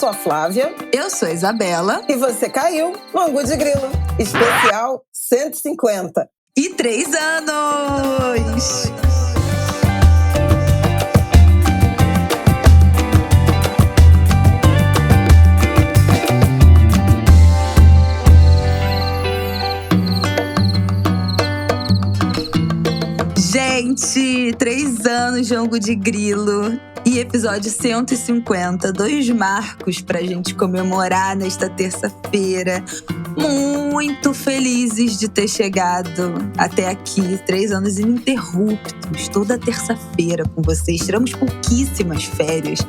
sou a Flávia. Eu sou a Isabela. E você caiu no Angu de Grilo, especial 150. E 3 anos! Gente, 3 anos de Angu de Grilo e episódio 150, 2 marcos pra gente comemorar nesta terça-feira. Muito felizes de ter chegado até aqui, 3 anos ininterruptos, toda terça-feira com vocês. Tiramos pouquíssimas férias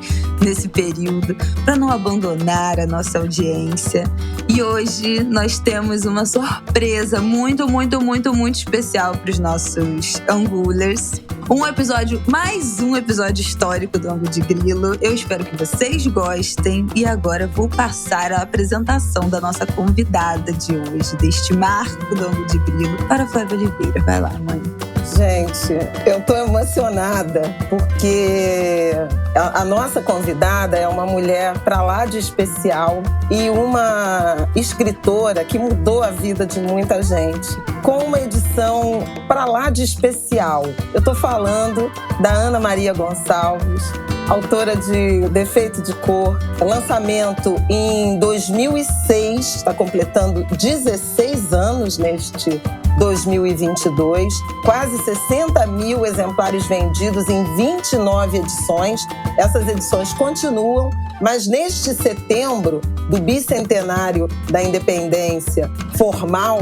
nesse período para não abandonar a nossa audiência. E hoje nós temos uma surpresa muito especial para os nossos Angulers. Mais um episódio histórico do Angu de Grilo. Eu espero que vocês gostem. E agora vou passar a apresentação da nossa convidada de hoje, deste marco do Angu de Grilo, para a Flávia Oliveira. Vai lá, mãe. Gente, eu tô emocionada porque a nossa convidada é uma mulher pra lá de especial e uma escritora que mudou a vida de muita gente, com uma edição pra lá de especial. Eu tô falando da Ana Maria Gonçalves, autora de Defeito de Cor, lançamento em 2006, está completando 16 anos neste 2022, quase 60 mil exemplares vendidos em 29 edições. Essas edições continuam, mas neste setembro do bicentenário da independência formal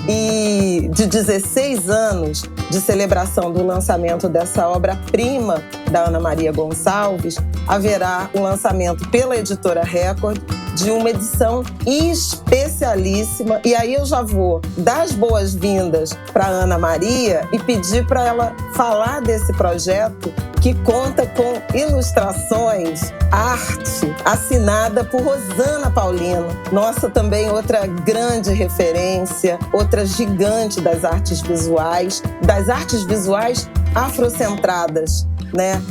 e de 16 anos de celebração do lançamento dessa obra-prima da Ana Maria Gonçalves, haverá o lançamento pela Editora Record de uma edição especialíssima. E aí eu já vou dar as boas-vindas para a Ana Maria e pedir para ela falar desse projeto que conta com ilustrações, arte assinada por Rosana Paulino, nossa também outra grande referência, outra gigante das artes visuais afrocentradas, né,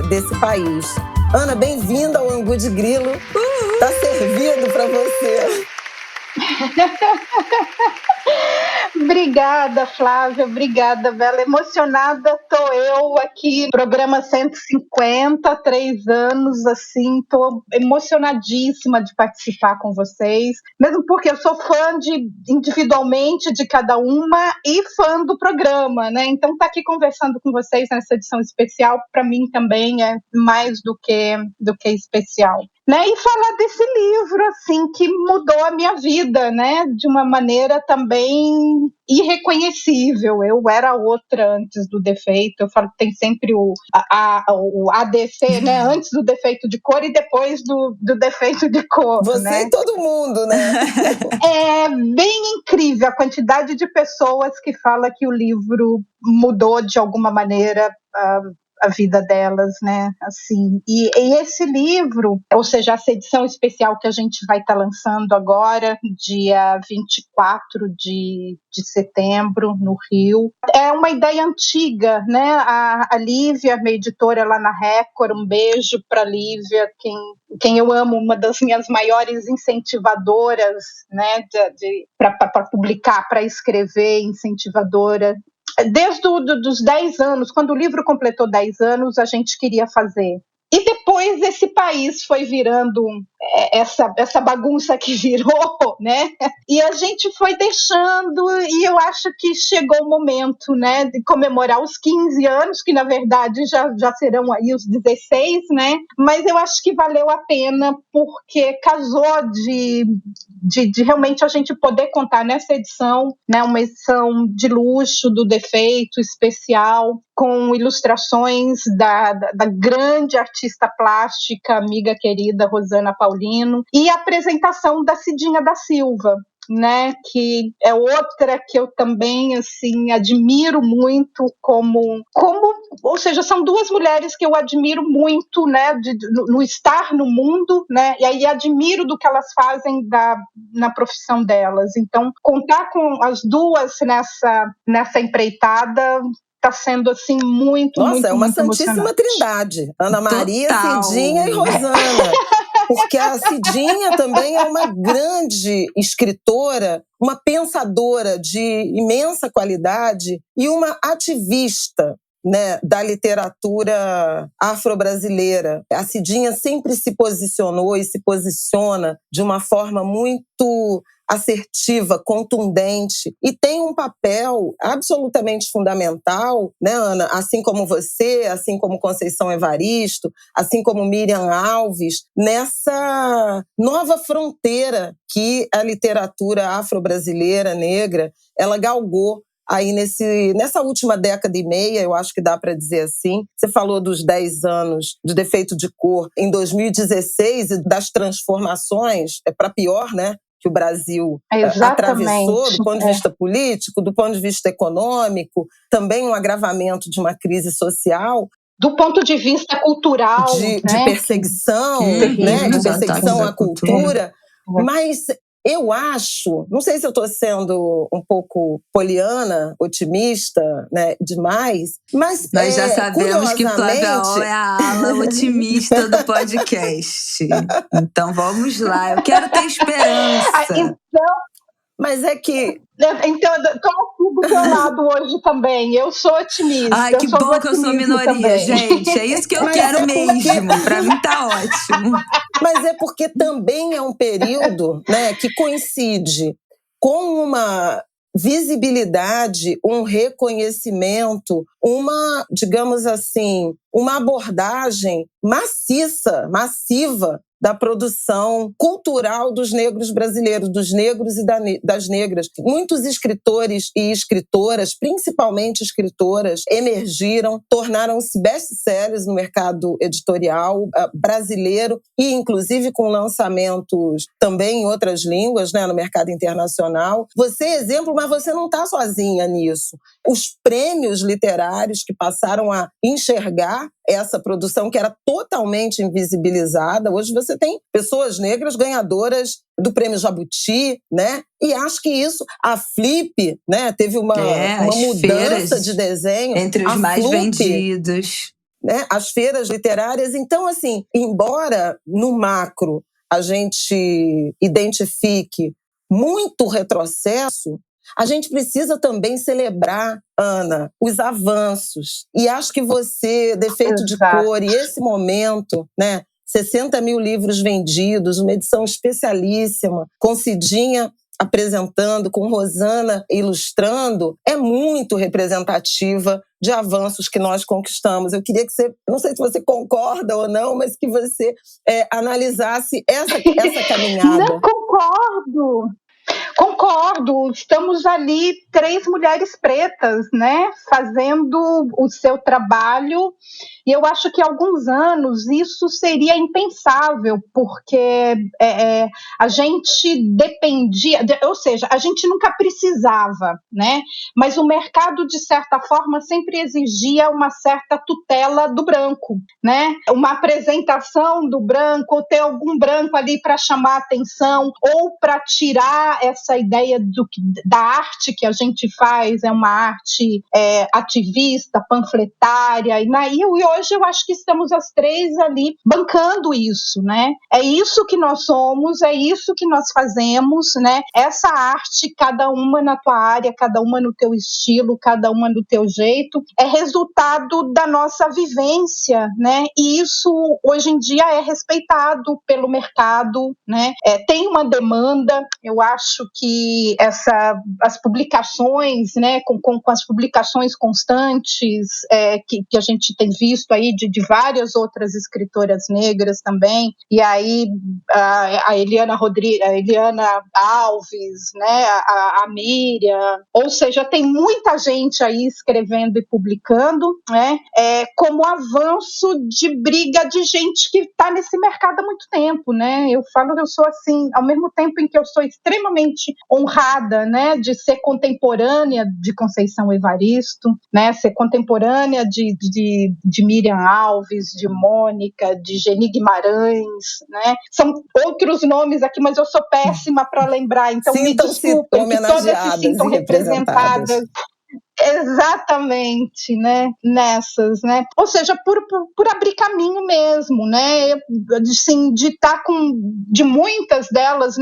desse país. Ana, bem-vinda ao Angu de Grilo. Tá servido para você. Obrigada, Flávia, obrigada, Bela. Emocionada tô eu aqui, programa 150, 3 anos, assim, tô emocionadíssima de participar com vocês, mesmo porque eu sou fã individualmente de cada uma e fã do programa, né? Então tá aqui conversando com vocês nessa edição especial, para mim também é mais do que especial. Né, e falar desse livro, assim, que mudou a minha vida, né, de uma maneira também irreconhecível. Eu era outra antes do Defeito. Eu falo que tem sempre o ADC, né, antes do Defeito de Cor e depois do Defeito de Cor. Você, né? E todo mundo, né? É bem incrível a quantidade de pessoas que fala que o livro mudou de alguma maneira a vida delas, né, assim, e esse livro, ou seja, essa edição especial que a gente vai estar lançando agora, dia 24 de setembro, no Rio, é uma ideia antiga, né, a Lívia, minha editora lá na Record, um beijo para Lívia, quem eu amo, uma das minhas maiores incentivadoras, né, para publicar, para escrever, incentivadora. Desde os 10 anos, quando o livro completou 10 anos, a gente queria fazer. E depois esse país foi virando essa bagunça que virou, né? E a gente foi deixando, e eu acho que chegou o momento, né, de comemorar os 15 anos, que na verdade já serão aí os 16, né? Mas eu acho que valeu a pena, porque casou de realmente a gente poder contar nessa edição, né, uma edição de luxo, do Defeito, especial, com ilustrações da grande artista plástica, amiga querida Rosana Paulino, e a apresentação da Cidinha da Silva, né, que é outra que eu também, assim, admiro muito ou seja, são 2 mulheres que eu admiro muito, né, no estar no mundo, né, e aí admiro do que elas fazem na profissão delas. Então, contar com as 2 nessa empreitada está sendo, assim, muito, Nossa, muito, é uma muito santíssima trindade. Ana Maria, Total. Cidinha e Rosana. Porque a Cidinha também é uma grande escritora, uma pensadora de imensa qualidade e uma ativista, né, da literatura afro-brasileira. A Cidinha sempre se posicionou e se posiciona de uma forma muito assertiva, contundente, e tem um papel absolutamente fundamental, né, Ana? Assim como você, assim como Conceição Evaristo, assim como Miriam Alves, nessa nova fronteira que a literatura afro-brasileira, negra, ela galgou aí nessa última década e meia, eu acho que dá para dizer assim. Você falou dos 10 anos de Defeito de Cor em 2016 e das transformações, para pior, né? Que o Brasil atravessou do ponto de vista político, do ponto de vista econômico, também um agravamento de uma crise social. Do ponto de vista cultural. De perseguição, né? De perseguição à cultura. Mas eu acho, não sei se eu estou sendo um pouco poliana, otimista, né, demais, mas nós já sabemos que Flávia Oll é a ala otimista do podcast. Então vamos lá, eu quero ter esperança. Mas é que... Então, estou aqui do seu lado hoje também. Eu sou otimista. Ai, que bom que eu sou minoria, também. gente. É isso que eu quero mesmo. Para mim tá ótimo. Mas é porque também é um período, né, que coincide com uma visibilidade, um reconhecimento, uma, digamos assim, uma abordagem massiva da produção cultural dos negros brasileiros, dos negros e das negras. Muitos escritores e escritoras, principalmente escritoras, emergiram, tornaram-se best-sellers no mercado editorial brasileiro e, inclusive, com lançamentos também em outras línguas, né, no mercado internacional. Você é exemplo, mas você não está sozinha nisso. Os prêmios literários que passaram a enxergar essa produção que era totalmente invisibilizada. Hoje você tem pessoas negras ganhadoras do Prêmio Jabuti, né? E acho que isso, a Flip, né, teve uma mudança de desenho. Entre os mais vendidos. Né, as feiras literárias. Então, assim, embora no macro a gente identifique muito retrocesso, a gente precisa também celebrar, Ana, os avanços. E acho que você, Defeito de Cor, e esse momento, né, 60 mil livros vendidos, uma edição especialíssima, com Cidinha apresentando, com Rosana ilustrando, é muito representativa de avanços que nós conquistamos. Eu queria que você, não sei se você concorda ou não, mas que você analisasse essa caminhada. Não, Concordo, estamos ali 3 mulheres pretas, né, fazendo o seu trabalho, e eu acho que há alguns anos isso seria impensável, porque a gente dependia, ou seja, a gente nunca precisava, né, mas o mercado, de certa forma, sempre exigia uma certa tutela do branco, né, uma apresentação do branco, ou ter algum branco ali para chamar atenção, ou para tirar essa ideia da arte que a gente faz, é uma arte ativista, panfletária, e hoje eu acho que estamos as 3 ali bancando isso, né? É isso que nós somos, é isso que nós fazemos, né? Essa arte, cada uma na tua área, cada uma no teu estilo, cada uma do teu jeito, é resultado da nossa vivência, né? E isso hoje em dia é respeitado pelo mercado, né? Tem uma demanda, eu acho que as publicações, né, com as publicações constantes que a gente tem visto aí de várias outras escritoras negras também, e aí a Eliana Alves, né, a Miriam, ou seja, tem muita gente aí escrevendo e publicando, né, como avanço de briga de gente que está nesse mercado há muito tempo, né? Eu falo que eu sou assim, ao mesmo tempo em que eu sou extremamente honrada, né, de ser contemporânea de Conceição Evaristo, né, ser contemporânea de Miriam Alves, de Mônica, de Geni Guimarães, né? São outros nomes aqui, mas eu sou péssima para lembrar, então me desculpem que todas se sintam representadas. Exatamente, né? Nessas, né? Ou seja, por abrir caminho mesmo, né? Assim, de muitas delas,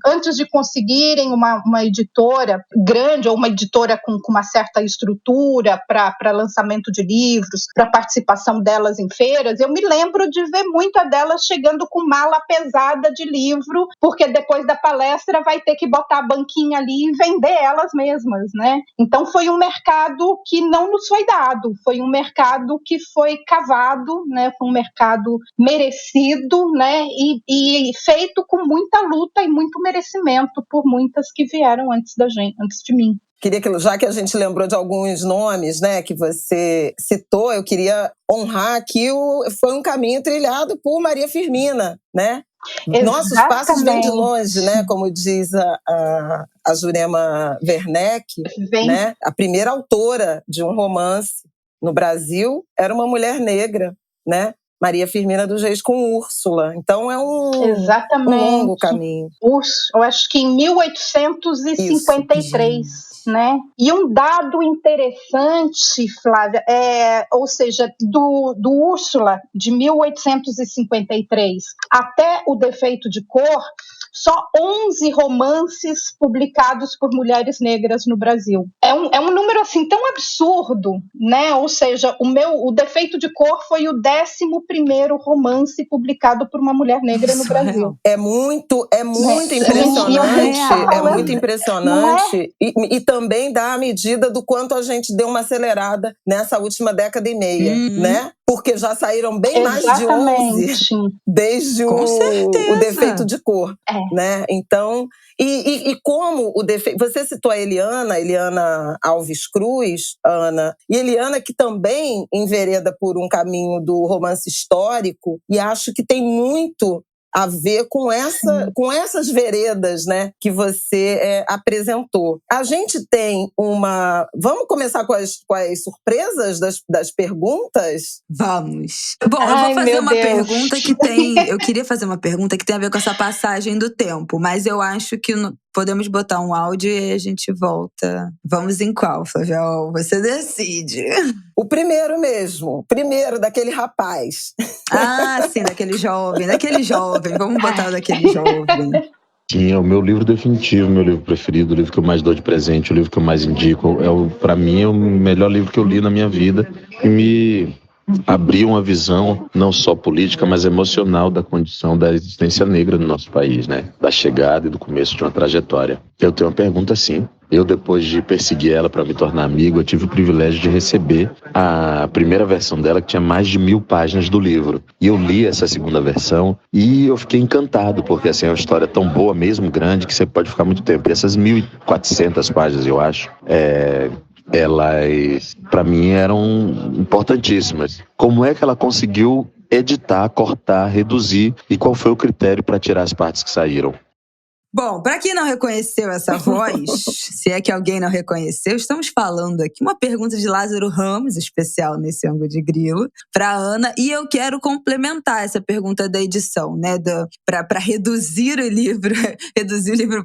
antes de conseguirem uma editora grande ou uma editora com uma certa estrutura para lançamento de livros, para participação delas em feiras, eu me lembro de ver muitas delas chegando com mala pesada de livro, porque depois da palestra vai ter que botar a banquinha ali e vender elas mesmas, né? Então foi um mercado que não nos foi dado, foi um mercado que foi cavado, né? Foi um mercado merecido, né? E feito com muita luta e muito merecimento por muitas que vieram antes de mim. Queria que, já que a gente lembrou de alguns nomes, né, que você citou, eu queria honrar que foi um caminho trilhado por Maria Firmina, né? Exatamente. Nossos passos vêm de longe, né? Como diz a Jurema Werneck, né? A primeira autora de um romance no Brasil era uma mulher negra, né? Maria Firmina dos Reis com Úrsula. Então é um longo caminho. Eu acho que em 1853, né? E um dado interessante, Flávia, ou seja, do Úrsula, de 1853 até O Defeito de Cor, só 11 romances publicados por mulheres negras no Brasil. É um número assim tão absurdo, né? Ou seja, O Defeito de Cor foi o 11º romance publicado por uma mulher negra no Brasil. É muito impressionante. É muito impressionante. E também dá a medida do quanto a gente deu uma acelerada nessa última década e meia, né? Porque já saíram bem mais de 11 desde o Defeito de Cor, né? Então, e como o defeito... Você citou a Eliana Alves Cruz, Ana, e Eliana que também envereda por um caminho do romance histórico, e acho que tem muito a ver com essas veredas, né, que você apresentou. A gente tem uma... Vamos começar com as surpresas das perguntas? Vamos. Bom, eu vou fazer uma pergunta que tem... Eu queria fazer uma pergunta que tem a ver com essa passagem do tempo, mas eu acho que podemos botar um áudio e a gente volta. Vamos em qual, Flávia? Você decide. O primeiro mesmo. Primeiro, daquele rapaz. Ah, sim, daquele jovem. Vamos botar o daquele jovem. Sim, é o meu livro definitivo, meu livro preferido, o livro que eu mais dou de presente, o livro que eu mais indico. Para mim, é o melhor livro que eu li na minha vida e me abriu uma visão não só política, mas emocional da condição da existência negra no nosso país, né? Da chegada e do começo de uma trajetória. Eu tenho uma pergunta, sim. Eu, depois de perseguir ela para me tornar amigo, eu tive o privilégio de receber a primeira versão dela, que tinha mais de 1000 páginas do livro. E eu li essa segunda versão e eu fiquei encantado, porque assim, é uma história tão boa, mesmo grande, que você pode ficar muito tempo. E essas 1400 páginas, eu acho, elas, para mim, eram importantíssimas. Como é que ela conseguiu editar, cortar, reduzir, e qual foi o critério para tirar as partes que saíram? Bom, para quem não reconheceu essa voz, se é que alguém não reconheceu, estamos falando aqui uma pergunta de Lázaro Ramos, especial nesse ângulo de grilo, para Ana, e eu quero complementar essa pergunta da edição, né, para reduzir o livro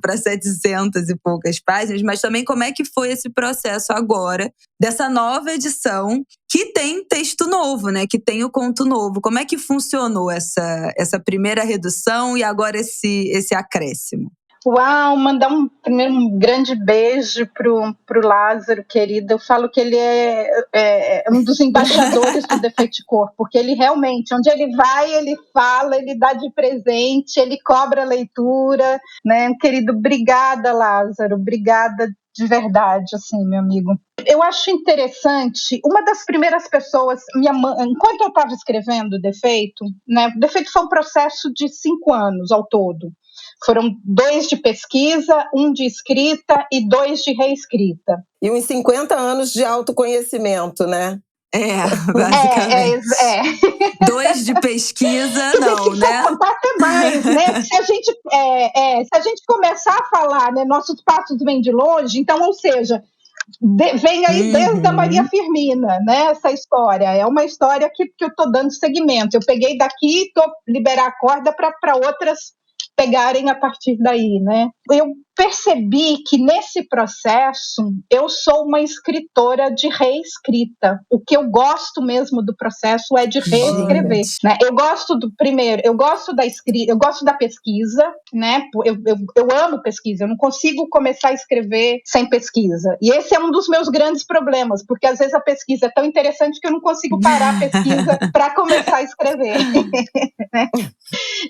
para 700 e poucas páginas, mas também como é que foi esse processo agora, dessa nova edição, que tem texto novo, né, que tem o conto novo. Como é que funcionou essa primeira redução e agora esse acréscimo? Uau, mandar primeiro um grande beijo pro Lázaro, querido. Eu falo que ele é um dos embaixadores do Defeito de Cor, porque ele realmente, onde ele vai, ele fala, ele dá de presente, ele cobra a leitura, né? Querido, obrigada, Lázaro, obrigada de verdade, assim, meu amigo. Eu acho interessante, uma das primeiras pessoas, minha mãe, enquanto eu estava escrevendo o Defeito, né? O Defeito foi um processo de 5 anos ao todo. Foram 2 de pesquisa, 1 de escrita e 2 de reescrita. E uns 50 anos de autoconhecimento, né? Basicamente. 2 de pesquisa, não, né? Contar até mais, né? Se a gente começar a falar, né, nossos passos vêm de longe, então, ou seja, vem aí desde a Maria Firmina, né? Essa história. É uma história que eu estou dando seguimento. Eu peguei daqui e estou liberar a corda para outras pegarem a partir daí, né? Eu percebi que nesse processo eu sou uma escritora de reescrita. O que eu gosto mesmo do processo é de reescrever, né? Eu gosto da escrita, eu gosto da pesquisa, né? Eu amo pesquisa, eu não consigo começar a escrever sem pesquisa. E esse é um dos meus grandes problemas, porque às vezes a pesquisa é tão interessante que eu não consigo parar a pesquisa para começar a escrever. Né?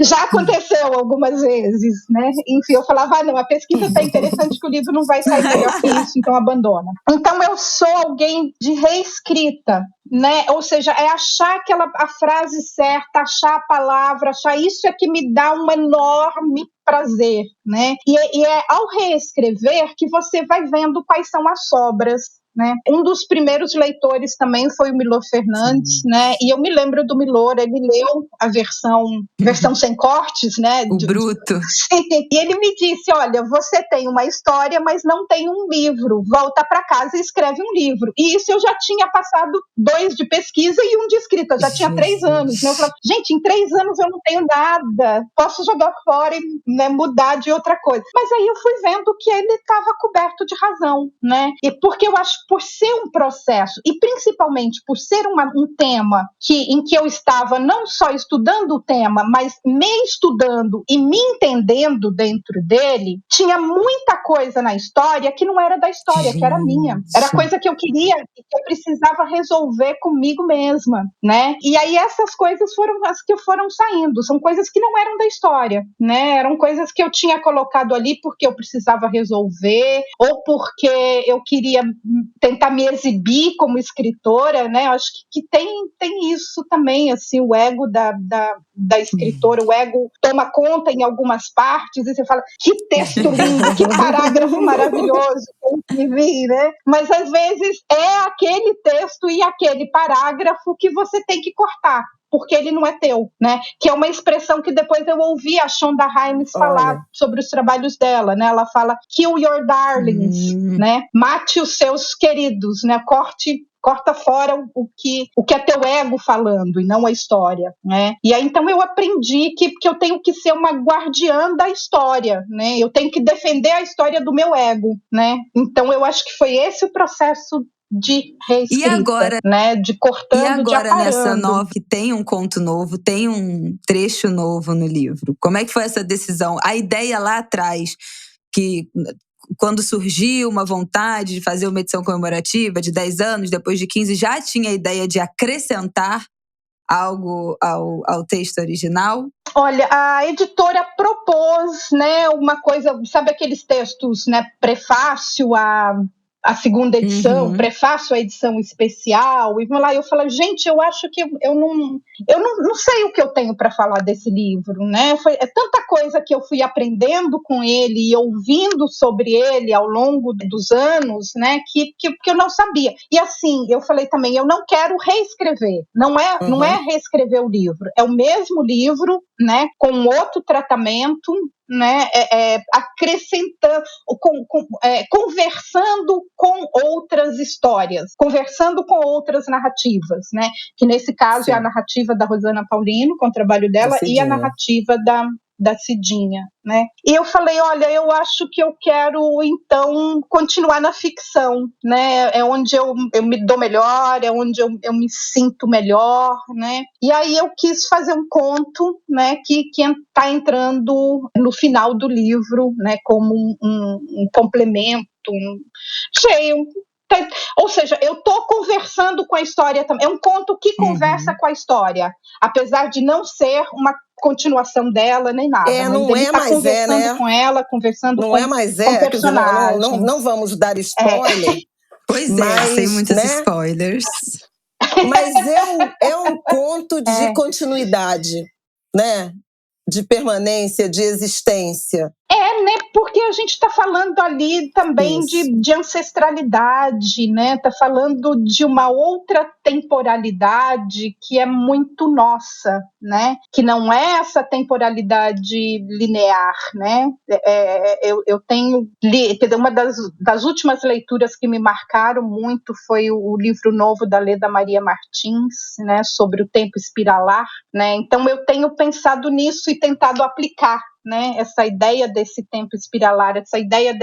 Já aconteceu algumas vezes, né? Enfim, eu falava, não, a pesquisa está interessante que o livro não vai sair melhor que isso, então abandona. Então eu sou alguém de reescrita, né? Ou seja, é achar a frase certa, achar a palavra, achar isso é que me dá um enorme prazer, né? E é ao reescrever que você vai vendo quais são as sobras, né? Um dos primeiros leitores também foi o Milor Fernandes, né? E eu me lembro do Milor, ele leu a versão sem cortes, né? O bruto. Sim. E ele me disse, olha, você tem uma história, mas não tem um livro. Volta para casa e escreve um livro. E isso eu já tinha passado 2 de pesquisa e 1 de escrita. Eu já tinha 3 anos. Né? Eu falava, gente, em 3 anos eu não tenho nada. Posso jogar fora e, né, mudar de outra coisa. Mas aí eu fui vendo que ele estava coberto de razão, né? E porque eu acho, por ser um processo, e principalmente por ser um tema em que eu estava não só estudando o tema, mas me estudando e me entendendo dentro dele, tinha muita coisa na história que não era da história, que era minha. Era coisa que eu queria, que eu precisava resolver comigo mesma, né? E aí essas coisas foram as que foram saindo, são coisas que não eram da história, né? Eram coisas que eu tinha colocado ali porque eu precisava resolver, ou porque eu queria tentar me exibir como escritora, né? Eu acho que tem isso também, assim, o ego da escritora, o ego toma conta em algumas partes e você fala, que texto lindo, que parágrafo maravilhoso que eu escrevi, né? Mas às vezes é aquele texto e aquele parágrafo que você tem que cortar, porque ele não é teu, né? Que é uma expressão que depois eu ouvi a Shonda Rhimes falar sobre os trabalhos dela, né? Ela fala, kill your darlings, né? Mate os seus queridos, né? Corta fora o que é teu ego falando e não a história, né? E aí então eu aprendi que eu tenho que ser uma guardiã da história, né? Eu tenho que defender a história do meu ego, né? Então eu acho que foi esse o processo de reescrita, e agora, né? De cortando, e agora, de aparando. Nessa nova, que tem um conto novo, tem um trecho novo no livro. Como é que foi essa decisão? A ideia lá atrás, que quando surgiu uma vontade de fazer uma edição comemorativa de 10 anos, depois de 15, já tinha a ideia de acrescentar algo ao texto original? Olha, a editora propôs, né, uma coisa, sabe aqueles textos, né, prefácio a segunda edição, prefácio à edição especial, e lá eu falo, gente, eu acho que eu não sei o que eu tenho para falar desse livro, né? É tanta coisa que eu fui aprendendo com ele e ouvindo sobre ele ao longo dos anos, né? Que eu não sabia. E assim, eu falei também, eu não quero reescrever. Não é reescrever o livro, é o mesmo livro, né? Com outro tratamento, né, acrescentando, conversando com outras histórias, conversando com outras narrativas, né, que nesse caso Sim. é a narrativa da Rosana Paulino, com o trabalho dela, e a narrativa da Cidinha, né? E eu falei, olha, eu acho que eu quero, então, continuar na ficção, né? É onde eu me dou melhor, é onde eu me sinto melhor, né? E aí eu quis fazer um conto, né? Que está entrando no final do livro, né? Como um complemento, ou seja, eu estou conversando com a história também. É um conto que conversa com a história, apesar de não ser uma continuação dela, nem nada. Mas não ele está conversando né? com ela, conversando não com, é mais com personagens. Dizer, não vamos dar spoiler. Pois mas, sem muitos spoilers. Mas é um conto de continuidade, né? De permanência, de existência. Né? Porque a gente está falando ali também de ancestralidade, né? Está falando de uma outra temporalidade que é muito nossa, né? Que não é essa temporalidade linear, né? Eu tenho uma das últimas leituras que me marcaram muito foi o livro novo da Leda Maria Martins, né? Sobre o tempo espiralar, né? Então eu tenho pensado nisso e tentado aplicar, né? Essa ideia desse tempo espiralar, essa ideia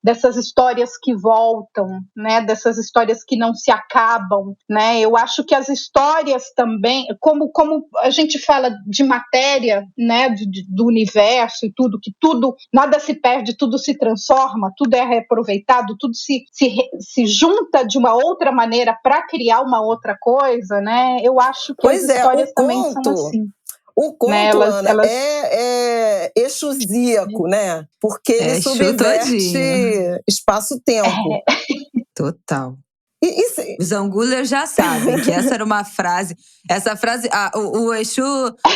dessas histórias que voltam, né? Dessas histórias que não se acabam, né? Eu acho que as histórias também, como a gente fala de matéria, né? Do universo e tudo, que tudo, nada se perde, tudo se transforma, tudo é reaproveitado, tudo se junta de uma outra maneira para criar uma outra coisa, né? Eu acho que as histórias também são assim. O conto, né? Ana, é exusíaco, né? Porque ele subverte espaço-tempo. Total. Os angulers já sabem que essa era uma frase. Essa frase, o Exu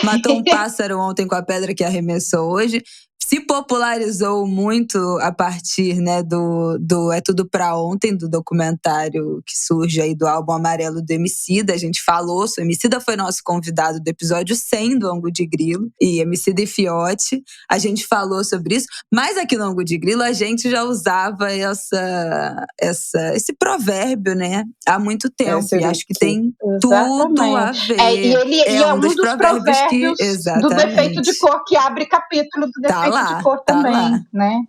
matou um pássaro ontem com a pedra que arremessou hoje. Se popularizou muito a partir, né, do É Tudo Pra Ontem, do documentário que surge aí do álbum Amarelo do Emicida. A gente falou, o Emicida foi nosso convidado do episódio 100 do Angu de Grilo, e Emicida e Fiote, a gente falou sobre isso, mas aqui no Angu de Grilo a gente já usava esse provérbio, né, há muito tempo, e acho que tem tudo a ver. E ele é um dos provérbios do defeito de cor, que abre capítulo do defeito de cor também, né?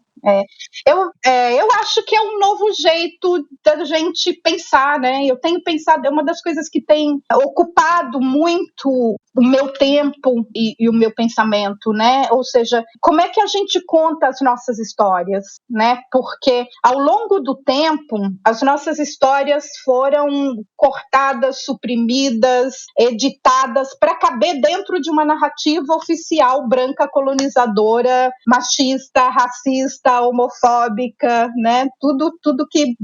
Eu acho que é um novo jeito da gente pensar, né? Eu tenho pensado, é uma das coisas que tem ocupado muito o meu tempo e o meu pensamento, né? Ou seja, como é que a gente conta as nossas histórias, né? Porque ao longo do tempo, as nossas histórias foram cortadas, suprimidas, editadas para caber dentro de uma narrativa oficial branca, colonizadora, machista, racista, homofóbica, né? Tudo que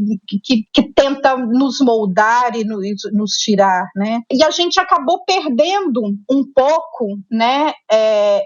tenta nos moldar e nos tirar, né? E a gente acabou perdendo um pouco, né,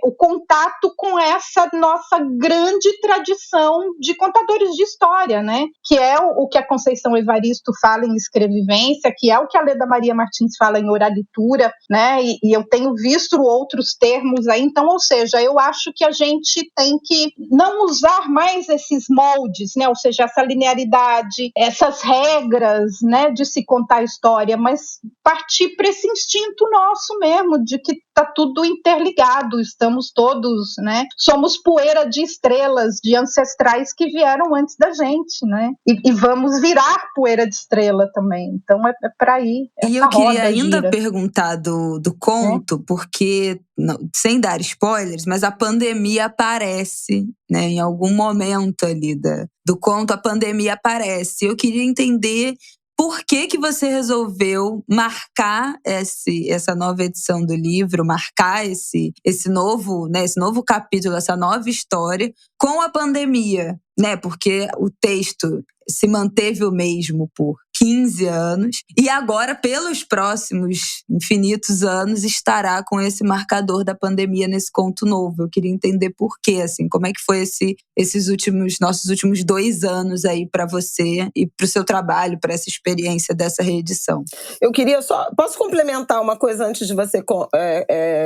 o contato com essa nossa grande tradição de contadores de história, né? Que é o que a Conceição Evaristo fala em Escrevivência, que é o que a Leda Maria Martins fala em Oralitura, né? E eu tenho visto outros termos aí. Então, ou seja, eu acho que a gente tem que não usar mais esses moldes, né? Ou seja, essa linearidade, essas regras, né, de se contar a história, mas partir para esse instinto nosso mesmo, de que está tudo interligado, estamos todos, né? Somos poeira de estrelas, de ancestrais que vieram antes da gente, né? E vamos virar poeira de estrela também. Então é para aí. E eu queria ainda perguntar do conto, porque, não, sem dar spoilers, mas a pandemia aparece, né? Em algum momento ali do conto, a pandemia aparece. Eu queria entender por que você resolveu marcar essa nova edição do livro, marcar esse novo, né, esse novo capítulo, essa nova história com a pandemia, né? Porque o texto se manteve o mesmo por 15 anos e agora, pelos próximos infinitos anos, estará com esse marcador da pandemia nesse conto novo. Eu queria entender por quê, assim, como é que foi nossos últimos 2 anos aí para você e para o seu trabalho, para essa experiência dessa reedição. Eu queria posso complementar uma coisa antes de você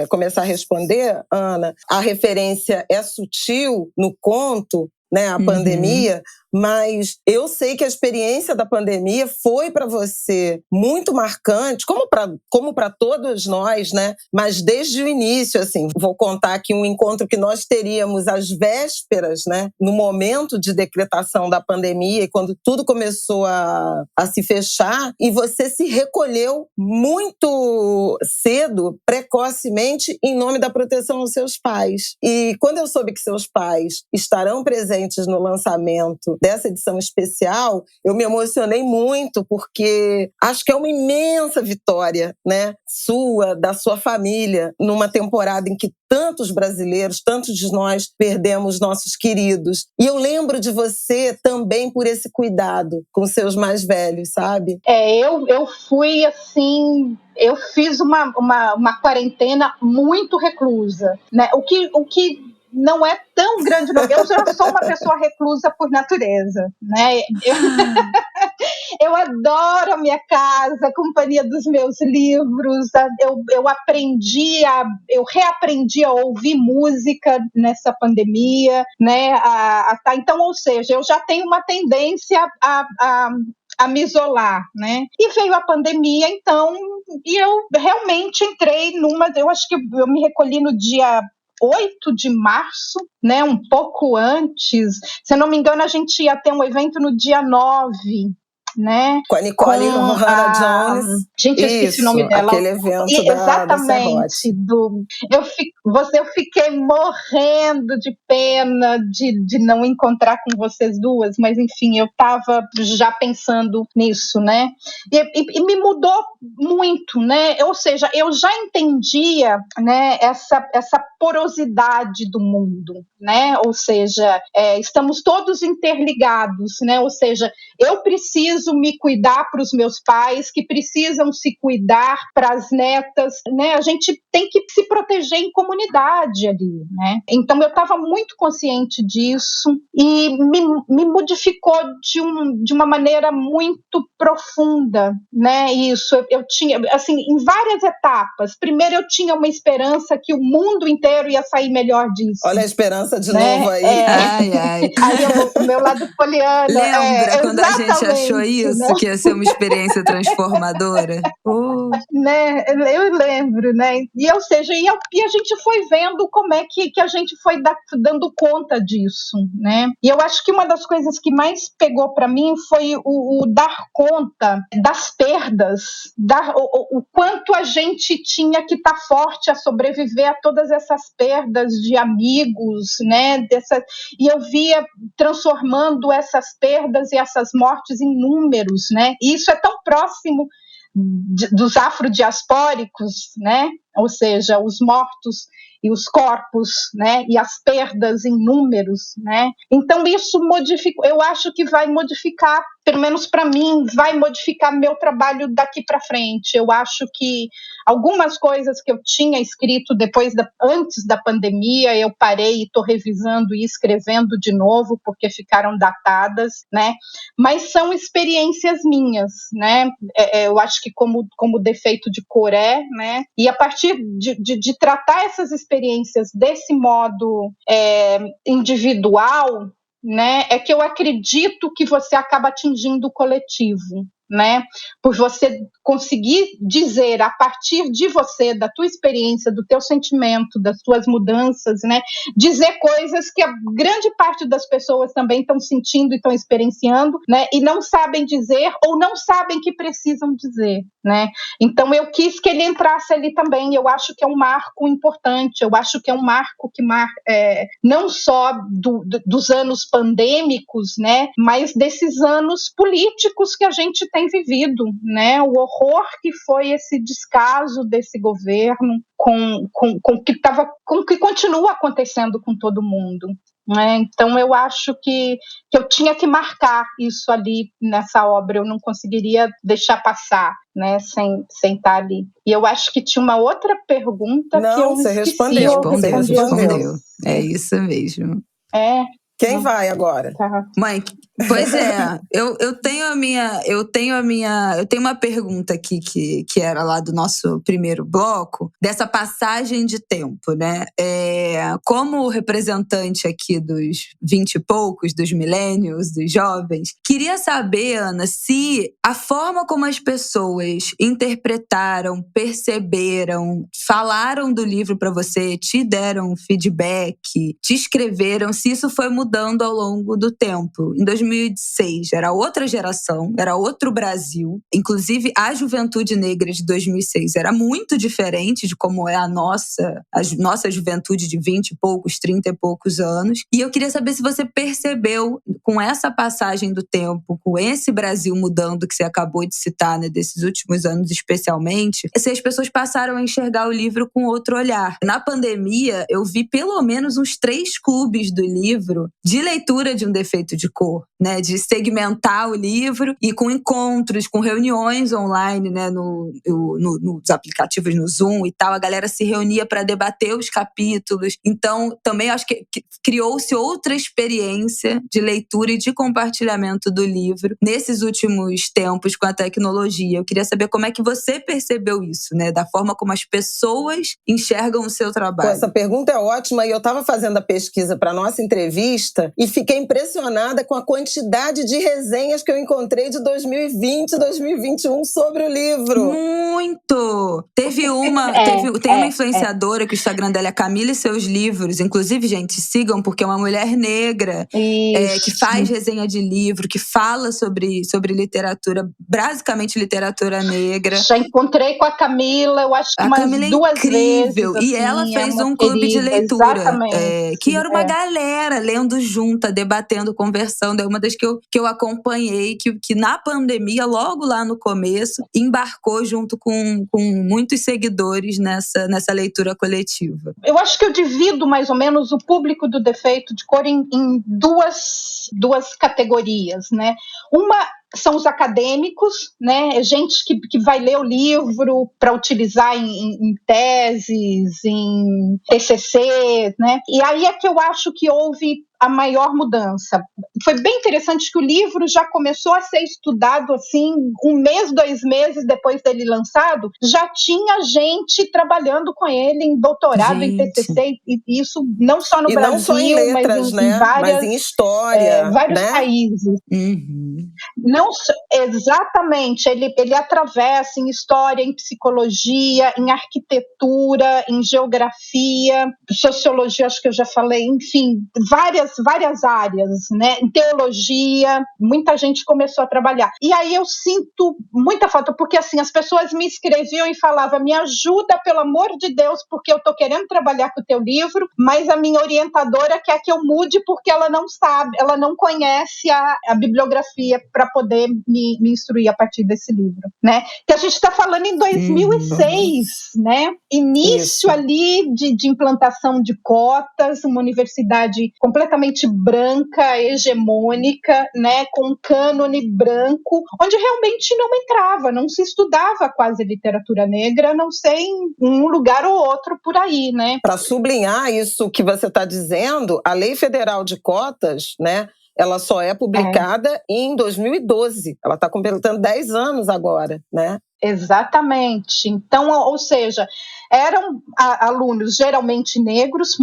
começar a responder, Ana? A referência é sutil no conto, né, a pandemia, mas eu sei que a experiência da pandemia foi para você muito marcante, como para todos nós, né? Mas desde o início, assim, vou contar aqui um encontro que nós teríamos às vésperas, né? No momento de decretação da pandemia, e quando tudo começou a se fechar, e você se recolheu muito cedo, precocemente, em nome da proteção aos seus pais. E quando eu soube que seus pais estarão presentes no lançamento dessa edição especial, eu me emocionei muito, porque acho que é uma imensa vitória, né, da sua família, numa temporada em que tantos brasileiros, tantos de nós perdemos nossos queridos. E eu lembro de você também por esse cuidado com seus mais velhos, sabe? Eu fui assim... Eu fiz uma quarentena muito reclusa, né? O que não é tão grande, não. Eu já sou uma pessoa reclusa por natureza, né? Eu adoro a minha casa, a companhia dos meus livros. Eu reaprendi a ouvir música nessa pandemia, né? Então, ou seja, eu já tenho uma tendência a me isolar, né? E veio a pandemia, então, e eu realmente entrei eu acho que eu me recolhi no dia 8 de março, né, um pouco antes. Se eu não me engano, a gente ia ter um evento no dia 9, né? Com a Nicole Hannah-Jones. Gente, eu esqueci o nome dela. Aquele evento exatamente. Eu fiquei morrendo de pena de não encontrar com vocês duas, mas enfim, eu estava já pensando nisso, né? E me mudou muito, né? Ou seja, eu já entendia, né, essa porosidade do mundo, né? Ou seja, estamos todos interligados, né? Ou seja, eu preciso me cuidar para os meus pais, que precisam se cuidar para as netas, né? A gente tem que se proteger em comunidade ali, né? Então eu estava muito consciente disso e me modificou de uma maneira muito profunda, né? Isso, eu tinha, assim, em várias etapas. Primeiro eu tinha uma esperança que o mundo inteiro ia sair melhor disso. Olha a esperança de né? novo aí. Ai. Aí eu vou pro meu lado poliana. Lembra quando a gente achou isso, né? que ia ser uma experiência transformadora? Né? Eu lembro, né? E ou seja, e a gente foi vendo como é que a gente foi dando conta disso, né? E eu acho que uma das coisas que mais pegou para mim foi o dar conta das perdas, o quanto a gente tinha que estar forte a sobreviver a todas essas perdas de amigos, né? E eu via transformando essas perdas e essas mortes em números, né? E isso é tão próximo dos afrodiaspóricos, né? Ou seja, os mortos e os corpos, né? E as perdas em números, né? Então isso modifica, eu acho que vai modificar, pelo menos para mim, vai modificar meu trabalho daqui para frente. Eu acho que algumas coisas que eu tinha escrito antes da pandemia, eu parei e estou revisando e escrevendo de novo, porque ficaram datadas, né? Mas são experiências minhas, né? Eu acho que como defeito de Coré, né? E a partir de tratar essas experiências desse modo individual, né, é que eu acredito que você acaba atingindo o coletivo, né? Por você conseguir dizer a partir de você, da tua experiência, do teu sentimento, das tuas mudanças, né? Dizer coisas que a grande parte das pessoas também estão sentindo e estão experienciando, né? E não sabem dizer ou não sabem que precisam dizer, né? Então eu quis que ele entrasse ali também. Eu acho que é um marco importante. Eu acho que é um marco que não só dos anos pandêmicos, né? Mas desses anos políticos que a gente tem vivido, né? O horror que foi esse descaso desse governo com o que continua acontecendo com todo mundo, né? Então eu acho que eu tinha que marcar isso ali nessa obra, eu não conseguiria deixar passar, né? Sem estar ali. E eu acho que tinha uma outra pergunta que eu esqueci. Respondeu. É isso mesmo. Quem vai agora? Tá. Mãe, pois é, eu tenho uma pergunta aqui que era lá do nosso primeiro bloco, dessa passagem de tempo, né? Como representante aqui dos 20 e poucos, dos millennials, dos jovens, queria saber, Ana, se a forma como as pessoas interpretaram, perceberam, falaram do livro para você, te deram feedback, te escreveram, se isso foi mudando ao longo do tempo. Em 2006, era outra geração, era outro Brasil. Inclusive, a juventude negra de 2006 era muito diferente de como é a nossa juventude de 20 e poucos, 30 e poucos anos. E eu queria saber se você percebeu, com essa passagem do tempo, com esse Brasil mudando que você acabou de citar, né, desses últimos anos especialmente, se as pessoas passaram a enxergar o livro com outro olhar. Na pandemia, eu vi pelo menos uns 3 clubes do livro de leitura de Um Defeito de Cor, né, de segmentar o livro e com encontros, com reuniões online, né, nos aplicativos, no Zoom e tal, a galera se reunia para debater os capítulos. Então, também acho que criou-se outra experiência de leitura e de compartilhamento do livro nesses últimos tempos com a tecnologia. Eu queria saber como é que você percebeu isso, né, da forma como as pessoas enxergam o seu trabalho. Essa pergunta é ótima e eu estava fazendo a pesquisa para nossa entrevista e fiquei impressionada com a quantidade quantidade de resenhas que eu encontrei de 2020, 2021 sobre o livro. Muito! Tem uma influenciadora que o Instagram dela é Camila e Seus Livros. Inclusive, gente, sigam, porque é uma mulher negra que faz resenha de livro, que fala sobre literatura, basicamente literatura negra. Já encontrei com a Camila, eu acho que umas duas incrível. vezes. E assim, ela fez um clube de leitura, que era uma galera lendo junta, debatendo, conversando. É uma das que eu acompanhei, que na pandemia, logo lá no começo, embarcou junto com muitos seguidores nessa leitura coletiva. Eu acho que eu divido mais ou menos o público do Defeito de Cor em duas categorias, né? Uma são os acadêmicos, né? Gente que vai ler o livro para utilizar em teses, em TCC, né? E aí é que eu acho que houve a maior mudança. Foi bem interessante que o livro já começou a ser estudado assim, 1 mês, 2 meses depois dele lançado, já tinha gente trabalhando com ele em doutorado, em TCC, e isso não só no Brasil, não só em letras, mas mas em história, vários né? países. Uhum. Não, exatamente, ele atravessa em história, em psicologia, em arquitetura, em geografia, sociologia, acho que eu já falei, enfim, várias áreas, né? Em teologia, muita gente começou a trabalhar. E aí eu sinto muita falta, porque assim, as pessoas me escreviam e falavam, me ajuda, pelo amor de Deus, porque eu estou querendo trabalhar com o teu livro, mas a minha orientadora quer que eu mude porque ela não sabe, ela não conhece a bibliografia para poder me instruir a partir desse livro, né? Que a gente está falando em 2006, né? Início ali de implantação de cotas, uma universidade completamente branca, hegemônica, né? Com um cânone branco, onde realmente não entrava, não se estudava quase literatura negra, a não ser em um lugar ou outro por aí, né? Para sublinhar isso que você está dizendo, a Lei Federal de Cotas, né? Ela só é publicada em 2012. Ela está completando 10 anos agora, né? Exatamente. Então, ou seja, eram alunos geralmente negros,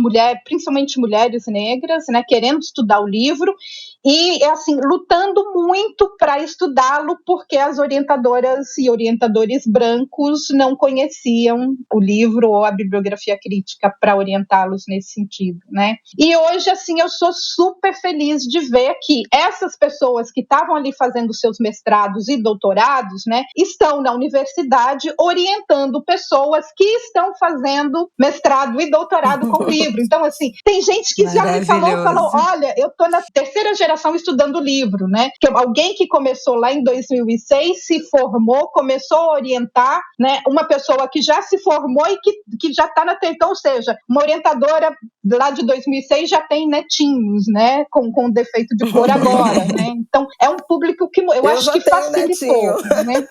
principalmente mulheres negras, né, querendo estudar o livro e, assim, lutando muito para estudá-lo porque as orientadoras e orientadores brancos não conheciam o livro ou a bibliografia crítica para orientá-los nesse sentido, né? E hoje, assim, eu sou super feliz de ver que essas pessoas que estavam ali fazendo seus mestrados e doutorados, né, estão na universidade orientando pessoas que estão fazendo mestrado e doutorado com o livro. Então, assim, tem gente que já me falou, olha, eu estou na 3ª geração estudando o livro, né? Que alguém que começou lá em 2006 se formou, começou a orientar, né? Uma pessoa que já se formou e que já está na então, ou seja, uma orientadora lá de 2006 já tem netinhos, né? Com defeito de cor agora, né? Então, é um público que eu acho que facilitou, né?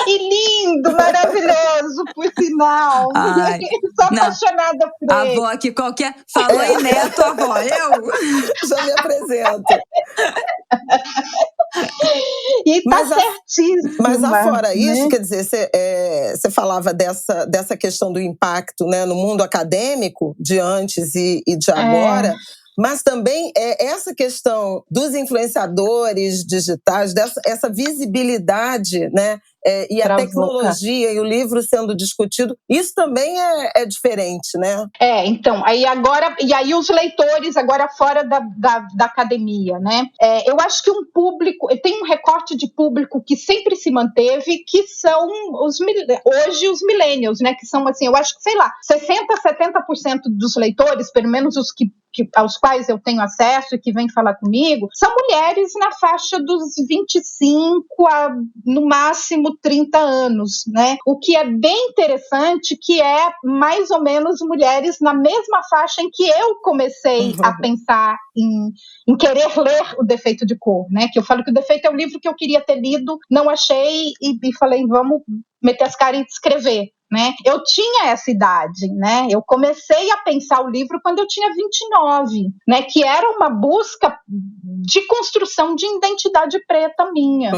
E lindo, maravilhoso, por sinal. Sou apaixonada por ele. A avó aqui qualquer... Falou aí, neto, avó, eu já me apresento. E tá certíssimo. Mas afora isso, quer dizer, você falava dessa questão do impacto, né, no mundo acadêmico de antes e de agora, mas também essa questão dos influenciadores digitais, essa visibilidade, né, e a tecnologia e o livro sendo discutido, isso também é diferente, né? Então, aí os leitores agora fora da academia, né? Eu acho que tem um recorte de público que sempre se manteve, que são hoje os millennials, né? Que são, assim, eu acho que, sei lá, 60%, 70% dos leitores, pelo menos os aos quais eu tenho acesso e que vêm falar comigo, são mulheres na faixa dos 25 a, no máximo, 30 anos, né? O que é bem interessante, que é mais ou menos mulheres na mesma faixa em que eu comecei a pensar em querer ler O Defeito de Cor, né? Que eu falo que O Defeito é um livro que eu queria ter lido, não achei e falei, vamos meter as caras e escrever, né? Eu tinha essa idade, né? Eu comecei a pensar o livro quando eu tinha 29, né? Que era uma busca de construção de identidade preta minha,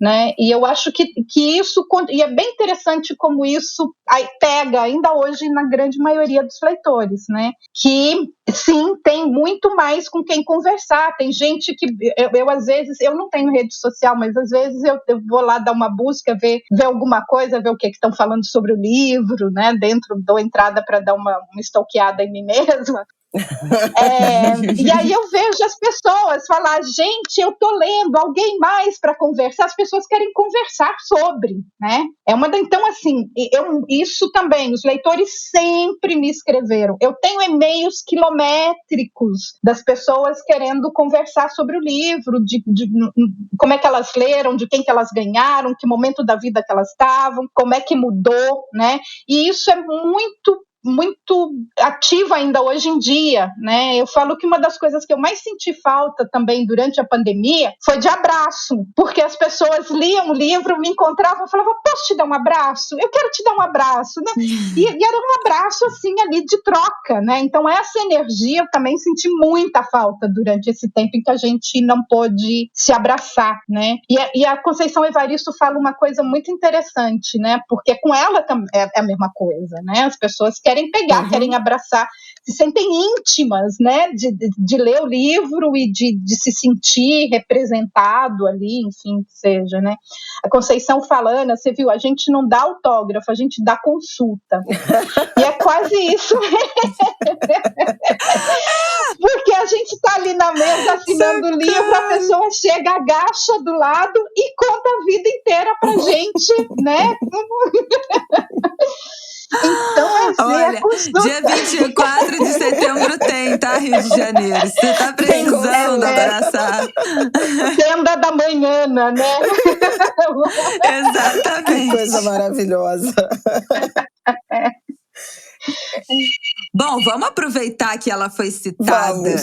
né? E eu acho que isso, e é bem interessante como isso pega ainda hoje na grande maioria dos leitores, né? Que sim, tem muito mais com quem conversar. Tem gente que eu às vezes, eu não tenho rede social, mas às vezes eu vou lá dar uma busca, ver alguma coisa, ver o que estão falando sobre o livro, né? Dou entrada para dar uma stalkeada em mim mesma. E aí eu vejo as pessoas falar, gente, eu tô lendo, alguém mais para conversar. As pessoas querem conversar sobre, né? Então, assim, isso também, os leitores sempre me escreveram. Eu tenho e-mails quilométricos das pessoas querendo conversar sobre o livro, de como é que elas leram, de quem que elas ganharam, que momento da vida que elas estavam, como é que mudou, né? E isso é muito ativa ainda hoje em dia, né? Eu falo que uma das coisas que eu mais senti falta também durante a pandemia foi de abraço, porque as pessoas liam o livro, me encontravam e falavam, posso te dar um abraço? Eu quero te dar um abraço, né? E era um abraço assim ali de troca, né? Então essa energia eu também senti muita falta durante esse tempo em que a gente não pôde se abraçar, né? E a Conceição Evaristo fala uma coisa muito interessante, né? Porque com ela é a mesma coisa, né? As pessoas querem pegar, querem abraçar, se sentem íntimas, né, de ler o livro e de se sentir representado ali, enfim, que seja, né. A Conceição fala, Ana, você viu, a gente não dá autógrafo, a gente dá consulta. E é quase isso. Porque a gente está ali na mesa assinando o livro, a pessoa chega, agacha do lado e conta a vida inteira pra gente, né? Então, olha, dia 24 de setembro tem, tá, Rio de Janeiro? Você tá precisando abraçar. Tenda da manhã, né? Exatamente. Que coisa maravilhosa. Bom, vamos aproveitar que ela foi citada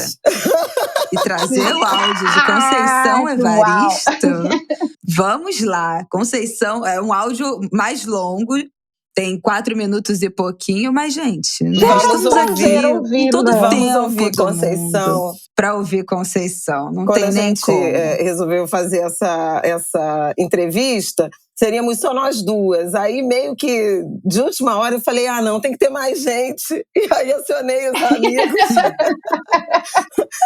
e trazer o áudio de Conceição Evaristo. Vamos lá. Conceição é um áudio mais longo, tem 4 minutos e pouquinho, mas, gente, nós estamos aqui com todo o tempo ouvir Conceição. Para ouvir Conceição. Não Quando tem nem como. Quando a gente resolveu fazer essa entrevista, seríamos só nós duas. Aí, meio que de última hora, eu falei, não, tem que ter mais gente. E aí, acionei os amigos.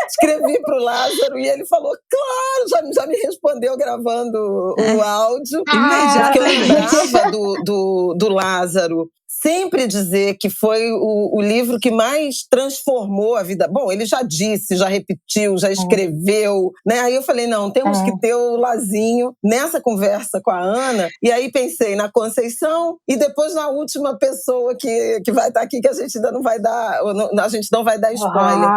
Escrevi para o Lázaro e ele falou, claro, já me respondeu gravando o áudio. Imediatamente. Porque eu lembrava do Lázaro sempre dizer que foi o livro que mais transformou a vida. Bom, ele já disse, já repetiu, já escreveu, né? Aí eu falei, não, temos que ter o Lazinho nessa conversa com a Ana. E aí pensei na Conceição e depois na última pessoa que vai estar aqui, que a gente ainda não vai dar, a gente não vai dar spoiler.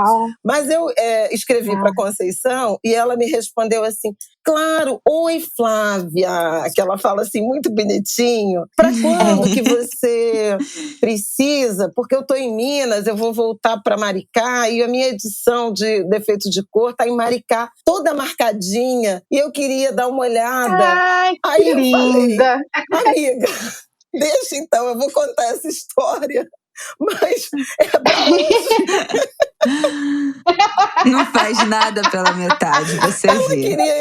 Mas eu escrevi para Conceição e ela me respondeu assim, claro, oi Flávia, que ela fala assim muito bonitinho, para quando que você precisa, porque eu estou em Minas, eu vou voltar para Maricá e a minha edição de Defeito de Cor está em Maricá, toda marcadinha, e eu queria dar uma olhada. Ai, aí que linda! Falei, amiga, deixa então, eu vou contar essa história. Mas é pra hoje. Não faz nada pela metade, você ela vê. Queria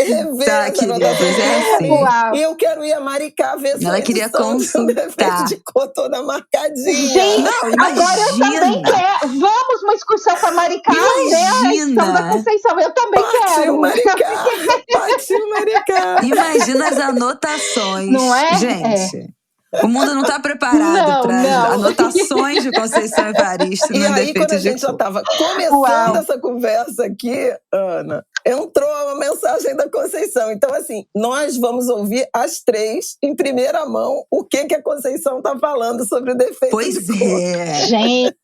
rever tá, querida, é assim. E eu quero ir a Maricá ver essa ela queria consultar. De cor toda marcadinha. Gente, agora eu também quero. Vamos uma excursão para Maricá. Imagina. Da Conceição, eu também quero. Partiu Maricá. Imagina as anotações. Não é? Gente. O mundo não está preparado para anotações de Conceição Evaristo no Defeito de Cor. E aí, quando a gente já estava começando essa conversa aqui, Ana, entrou uma mensagem da Conceição. Então, assim, nós vamos ouvir as três, em primeira mão, o que a Conceição está falando sobre o Defeito de Cor. Pois é. Gente,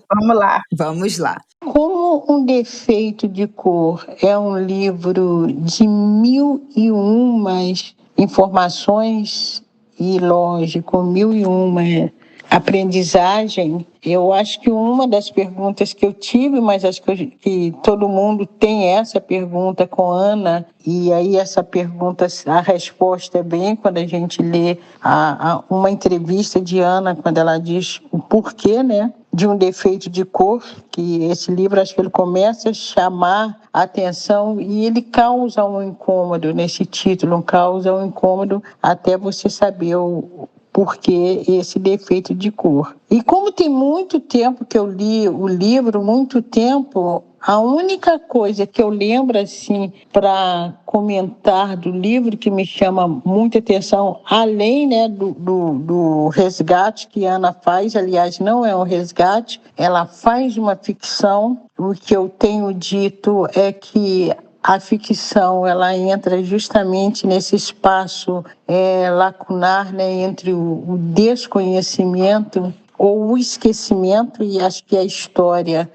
vamos lá. Vamos lá. Como um Defeito de Cor é um livro de 1001 informações e, lógico, 1001 aprendizagem, eu acho que uma das perguntas que eu tive, mas acho que todo mundo tem essa pergunta com Ana, e aí essa pergunta, a resposta é bem quando a gente lê uma entrevista de Ana, quando ela diz o porquê, né, de um defeito de cor, que esse livro, acho que ele começa a chamar a atenção e ele causa um incômodo nesse título, causa um incômodo até você saber porque esse defeito de cor. E como tem muito tempo que eu li o livro, muito tempo, a única coisa que eu lembro assim para comentar do livro que me chama muita atenção, além, né, do resgate que a Ana faz, aliás, não é um resgate, ela faz uma ficção. O que eu tenho dito é que a ficção ela entra justamente nesse espaço lacunar, né, entre o desconhecimento ou o esquecimento, e acho que a história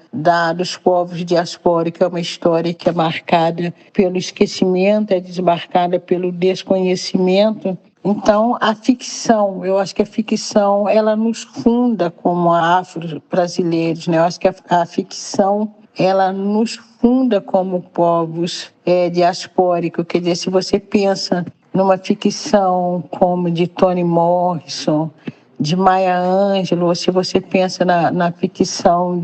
dos povos diaspóricos é uma história que é marcada pelo esquecimento, é desmarcada pelo desconhecimento. Então, a ficção, eu acho que a ficção, ela nos funda como afro-brasileiros, né? Eu acho que a ficção, ela nos funda como povos diaspóricos. Quer dizer, se você pensa numa ficção como de Toni Morrison, de Maya Angelou, se você pensa na ficção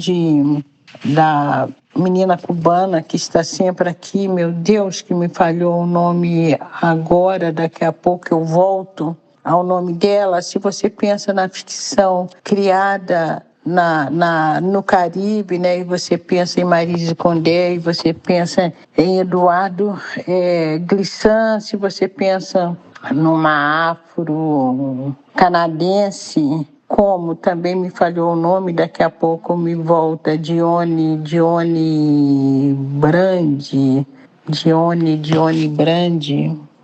da menina cubana que está sempre aqui, meu Deus, que me falhou o nome agora, daqui a pouco eu volto ao nome dela. Se você pensa na ficção criada no Caribe, né, e você pensa em Maryse Condé, e você pensa em Eduardo Glissant, se você pensa numa afro-canadense, como também me falhou o nome, daqui a pouco me volta, Dione Brandi,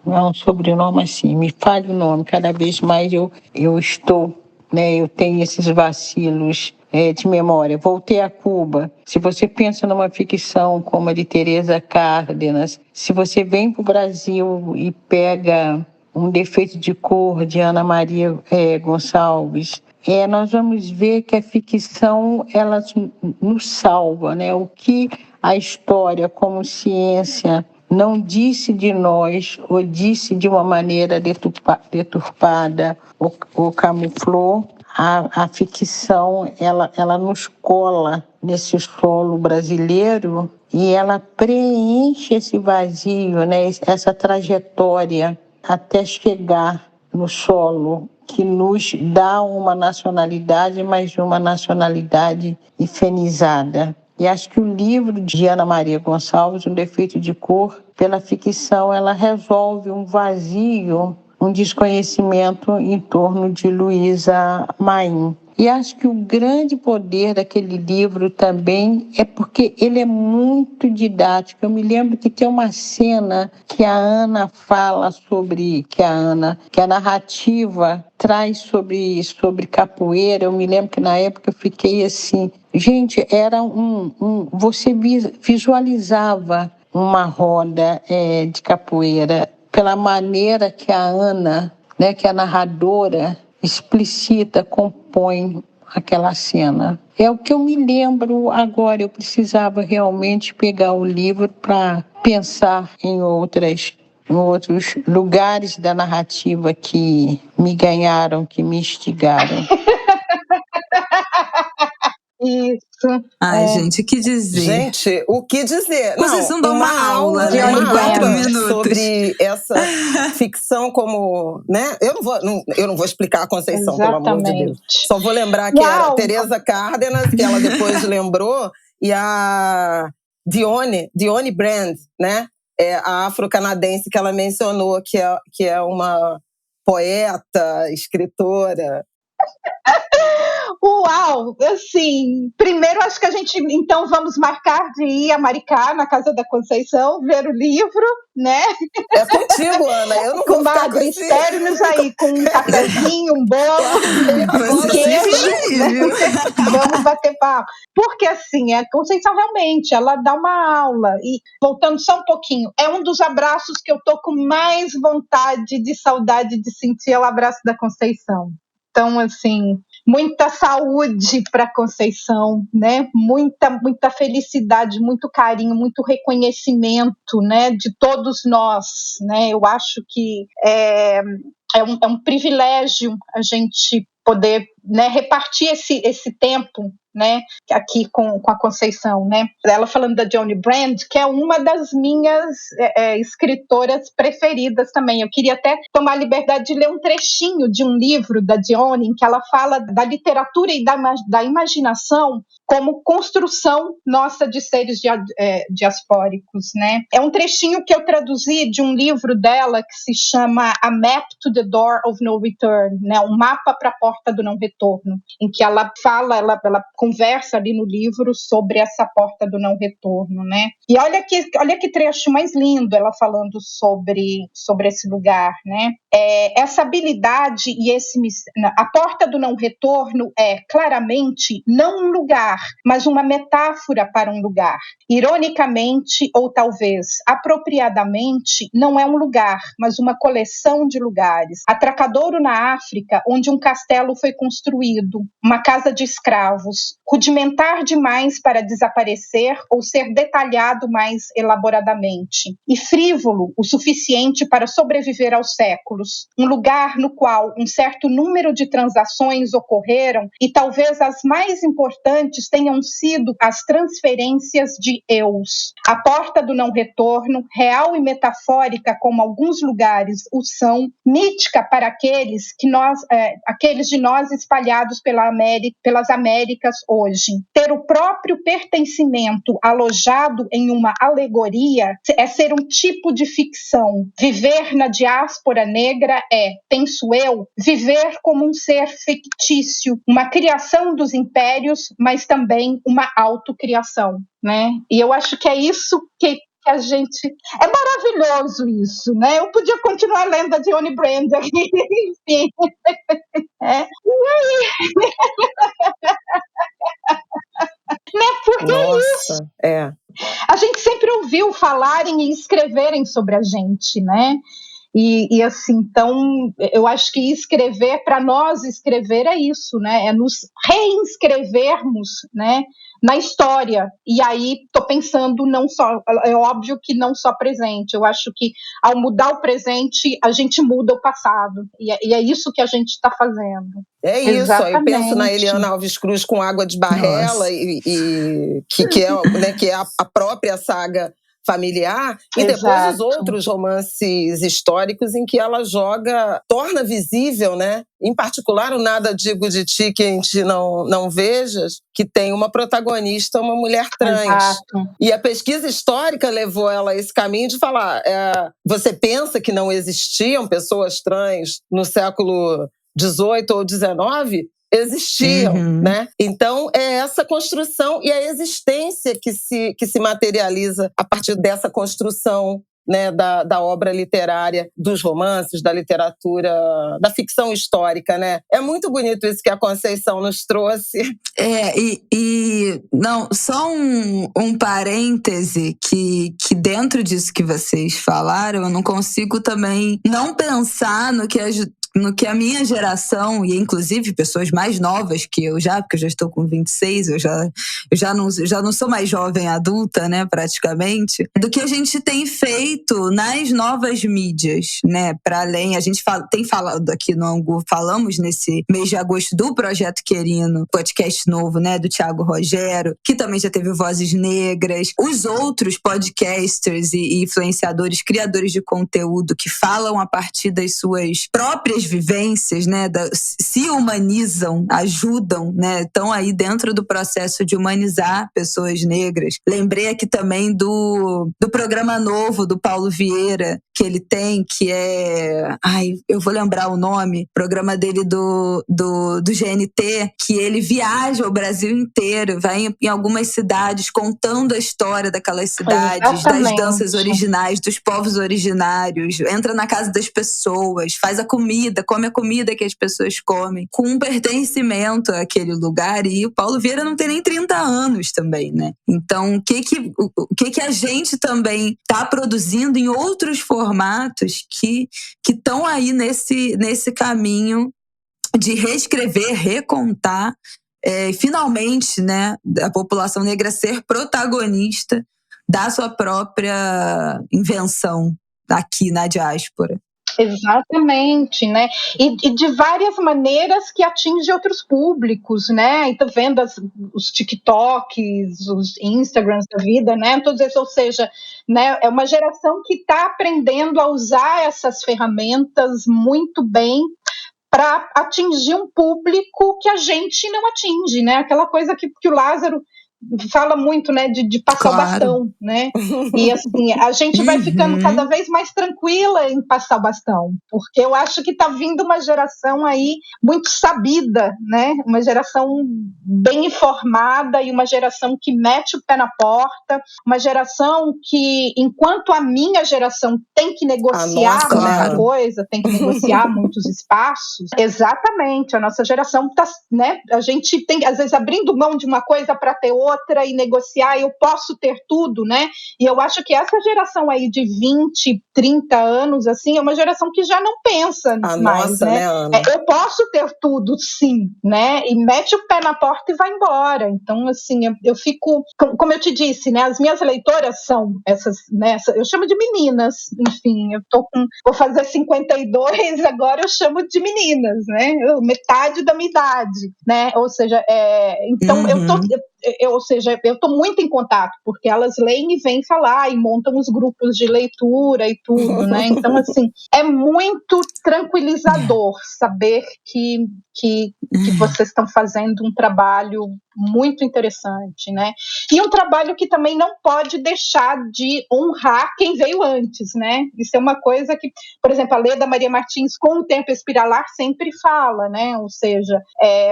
é um sobrenome assim, me falha o nome, cada vez mais eu estou, né, eu tenho esses vacilos de memória. Voltei a Cuba. Se você pensa numa ficção como a de Teresa Cárdenas, se você vem para o Brasil e pega um defeito de cor de Ana Maria Gonçalves, nós vamos ver que a ficção ela nos salva, né? O que a história como ciência não disse de nós, ou disse de uma maneira deturpada ou camuflou, a ficção ela nos cola nesse solo brasileiro e ela preenche esse vazio, né? Essa trajetória até chegar no solo que nos dá uma nacionalidade, mas uma nacionalidade infernizada. E acho que o livro de Ana Maria Gonçalves, Um Defeito de Cor, pela ficção, ela resolve um vazio, um desconhecimento em torno de Luísa Maim. E acho que o grande poder daquele livro também é porque ele é muito didático. Eu me lembro que tem uma cena que a Ana fala sobre, que a narrativa traz sobre capoeira. Eu me lembro que na época eu fiquei assim, gente, era você visualizava uma roda de capoeira pela maneira que a Ana, né, que a narradora explicita, compõe aquela cena. É o que eu me lembro agora. Eu precisava realmente pegar o livro para pensar em outros lugares da narrativa que me ganharam, que me instigaram. Isso. Ai, gente, o que dizer? Gente, o que dizer? Vocês não dão uma aula, né? Uma Em 4 aula minutos. sobre essa ficção como, né? Eu não vou explicar a Conceição, Exatamente. pelo amor de Deus. Só vou lembrar que era Teresa Cárdenas, que ela depois lembrou, e a Dione Brand, né? A afro-canadense que ela mencionou, que é uma poeta, escritora. Uau! Assim, primeiro acho que a gente, então, vamos marcar de ir a Maricá, na Casa da Conceição, ver o livro, né? É contigo, Ana, eu não vou ficar com esse... espere-nos aí com um cafezinho, um bolo, um queijo, né? Vamos bater papo. Porque, assim, a Conceição realmente, ela dá uma aula. E, voltando só um pouquinho, é um dos abraços que eu tô com mais vontade de saudade de sentir, é o abraço da Conceição. Então, assim, Muita saúde para Conceição, né? Muita felicidade, muito carinho, muito reconhecimento, né? De todos nós, né? Eu acho que é um privilégio a gente poder, né, repartir esse tempo, né, aqui com a Conceição, né? Ela falando da Dionne Brand, que é uma das minhas escritoras preferidas também. Eu queria até tomar a liberdade de ler um trechinho de um livro da Dionne, em que ela fala da literatura e da imaginação como construção nossa de seres diaspóricos, né? É um trechinho que eu traduzi de um livro dela que se chama A Map to the Door of No Return, né? Um mapa para a porta do não retorno, em que ela fala, ela conversa ali no livro sobre essa porta do não retorno, né? E olha que trecho mais lindo, ela falando sobre esse lugar, né? Essa habilidade e a porta do não retorno é claramente não um lugar, mas uma metáfora para um lugar. Ironicamente, ou talvez apropriadamente, não é um lugar, mas uma coleção de lugares. Atracadouro na África, onde um castelo foi construído, uma casa de escravos, rudimentar demais para desaparecer ou ser detalhado mais elaboradamente, e frívolo o suficiente para sobreviver aos séculos. Um lugar no qual um certo número de transações ocorreram e talvez as mais importantes tenham sido as transferências de eus. A porta do não retorno, real e metafórica como alguns lugares o são, mítica para aqueles de nós espalhados pelas Américas hoje. Ter o próprio pertencimento alojado em uma alegoria é ser um tipo de ficção. Viver na diáspora negra penso eu, viver como um ser fictício, uma criação dos impérios, mas também uma autocriação, né? E eu acho que é isso que a gente... É maravilhoso isso, né? Eu podia continuar lendo a Dionne Brand aqui, enfim. E aí... Né? Porque Nossa, é isso. A gente sempre ouviu falarem e escreverem sobre a gente, né? E assim, então, eu acho que escrever, para nós escrever é isso, né? É nos reinscrevermos, né, na história. E aí, estou pensando não só, é óbvio que não só presente, eu acho que ao mudar o presente, a gente muda o passado. E é isso que a gente está fazendo. É isso, exatamente. Eu penso na Eliana Alves Cruz com Água de Barrela, que é a própria saga familiar, e depois os outros romances históricos em que ela torna visível, né? Em particular, o Nada Digo de Ti, que a gente não vejas, que tem uma protagonista, uma mulher trans. Exato. E a pesquisa histórica levou ela a esse caminho de falar, você pensa que não existiam pessoas trans no século XVIII ou XIX? Existiam, né? Então, é essa construção e a existência que se materializa a partir dessa construção, né, da obra literária, dos romances, da literatura, da ficção histórica, né? É muito bonito isso que a Conceição nos trouxe. Não, só um parêntese que dentro disso que vocês falaram, eu não consigo também não pensar no que a minha geração, e inclusive pessoas mais novas que eu porque eu já estou com 26, eu já não sou mais jovem adulta, né, praticamente, do que a gente tem feito nas novas mídias, né, para além, a gente tem falado aqui no Angu, falamos nesse mês de agosto do Projeto Querino, podcast novo, né, do Thiago Rogério, que também já teve Vozes Negras, os outros podcasters e influenciadores, criadores de conteúdo que falam a partir das suas próprias vivências, né, se humanizam, ajudam, né, estão aí dentro do processo de humanizar pessoas negras. Lembrei aqui também do programa novo do Paulo Vieira, que ele tem, que é... eu vou lembrar o nome, programa dele do GNT, que ele viaja o Brasil inteiro, vai em algumas cidades contando a história daquelas cidades, Exatamente. Das danças originais, dos povos originários, entra na casa das pessoas, faz a comida, come a comida que as pessoas comem, com um pertencimento àquele lugar. E o Paulo Vieira não tem nem 30 anos também, né? Então, o que a gente também está produzindo em outros formatos que estão aí nesse caminho de reescrever, recontar, finalmente, né, a população negra ser protagonista da sua própria invenção aqui na diáspora. Exatamente, né? E de várias maneiras que atinge outros públicos, né? Então, vendo os TikToks, os Instagrams da vida, né? Todos esses, ou seja, né? É uma geração que está aprendendo a usar essas ferramentas muito bem para atingir um público que a gente não atinge, né? Aquela coisa que o Lázaro fala muito, né, de passar o bastão, né? E assim, a gente vai ficando cada vez mais tranquila em passar o bastão, porque eu acho que está vindo uma geração aí muito sabida, né? Uma geração bem informada e uma geração que mete o pé na porta, uma geração que, enquanto a minha geração tem que negociar muita coisa, tem que negociar muitos espaços, exatamente, a nossa geração tá, né? A gente tem, às vezes, abrindo mão de uma coisa para ter outra e negociar, eu posso ter tudo, né? E eu acho que essa geração aí de 20, 30 anos, assim, é uma geração que já não pensa mais, né? Eu posso ter tudo, sim, né? E mete o pé na porta e vai embora. Então, assim, eu fico, como eu te disse, né? As minhas leitoras são essas, né? Eu chamo de meninas, enfim, vou fazer 52, agora eu chamo de meninas, né? Metade da minha idade, né? Ou seja, então eu tô muito em contato, porque elas leem e vêm falar e montam os grupos de leitura e tudo, né? Então, assim, é muito tranquilizador saber que vocês estão fazendo um trabalho muito interessante, né? E um trabalho que também não pode deixar de honrar quem veio antes, né? Isso é uma coisa que, por exemplo, a Leda Maria Martins, com o Tempo Espiralar, sempre fala, né? Ou seja,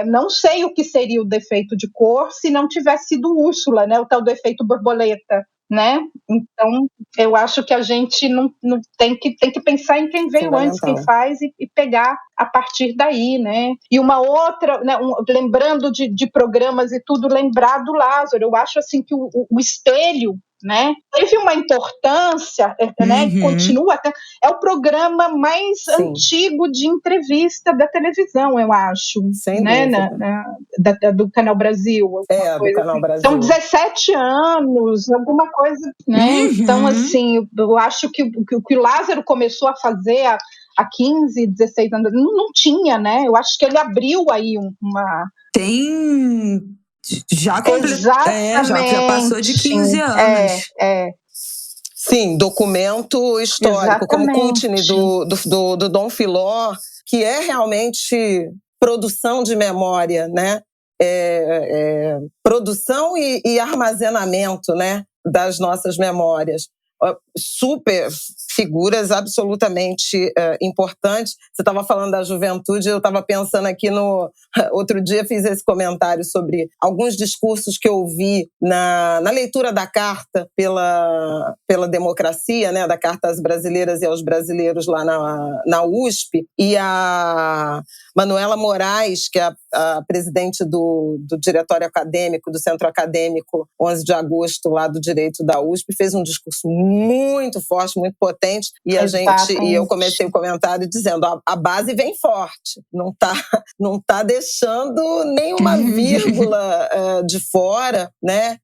não sei o que seria o defeito de cor se não tivesse sido Úrsula, né? O tal do efeito borboleta, né? Então, eu acho que a gente não tem que pensar em quem veio antes, quem faz, e pegar a partir daí, né? E uma outra, né, lembrando de programas e tudo, lembrar do Lázaro. Eu acho assim que o espelho, né, teve uma importância, né, continua até, é o programa mais antigo de entrevista da televisão, eu acho, né, do Canal Brasil, do Canal Brasil. São 17 anos, alguma coisa, né? Então, assim, eu acho que o que o Lázaro começou a fazer há 15, 16 anos, não tinha, né? Eu acho que ele abriu aí uma... Já passou de 15 anos. Sim, documento histórico, exatamente. Como Courtney do Dom Philor, que é realmente produção de memória, né? Produção e armazenamento, né, das nossas memórias. Super figuras absolutamente importantes. Você estava falando da juventude, eu estava pensando aqui outro dia fiz esse comentário sobre alguns discursos que eu ouvi na leitura da carta pela democracia, né, da Carta às Brasileiras e aos Brasileiros lá na USP, e a Manuela Moraes, que é a presidente do diretório acadêmico, do Centro Acadêmico 11 de Agosto, lá do Direito da USP, fez um discurso muito forte, muito potente, e eu comecei o comentário dizendo, a base vem forte, não tá deixando nenhuma vírgula de fora, né?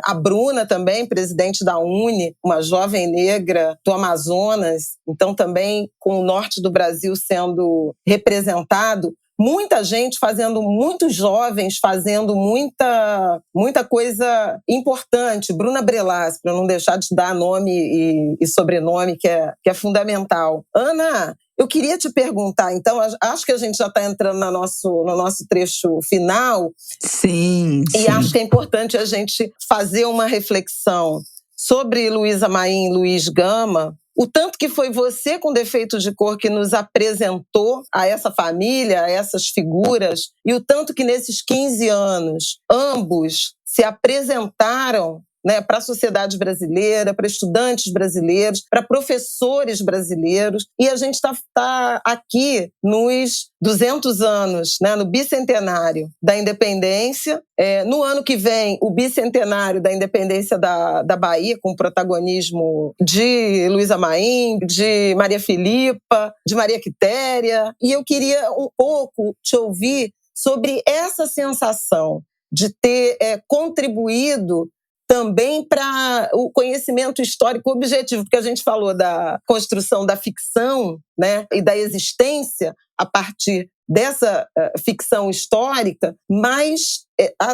A Bruna também, presidente da UNE, uma jovem negra do Amazonas, então também com o norte do Brasil sendo representado, muita gente muitos jovens fazendo muita coisa importante. Bruna Brelas, para não deixar de dar nome e sobrenome, que é fundamental. Ana, eu queria te perguntar, então, acho que a gente já está entrando no nosso trecho final. Sim. E acho que é importante a gente fazer uma reflexão sobre Luísa Maim e Luiz Gama, o tanto que foi você com defeito de cor que nos apresentou a essa família, a essas figuras, e o tanto que nesses 15 anos ambos se apresentaram né, para a sociedade brasileira, para estudantes brasileiros, para professores brasileiros. E a gente está aqui nos 200 anos, né, no bicentenário da independência. No ano que vem, o bicentenário da independência da Bahia, com o protagonismo de Luísa Maim, de Maria Filipa, de Maria Quitéria. E eu queria um pouco te ouvir sobre essa sensação de ter contribuído também para o conhecimento histórico objetivo, porque a gente falou da construção da ficção, né, e da existência a partir dessa ficção histórica, mas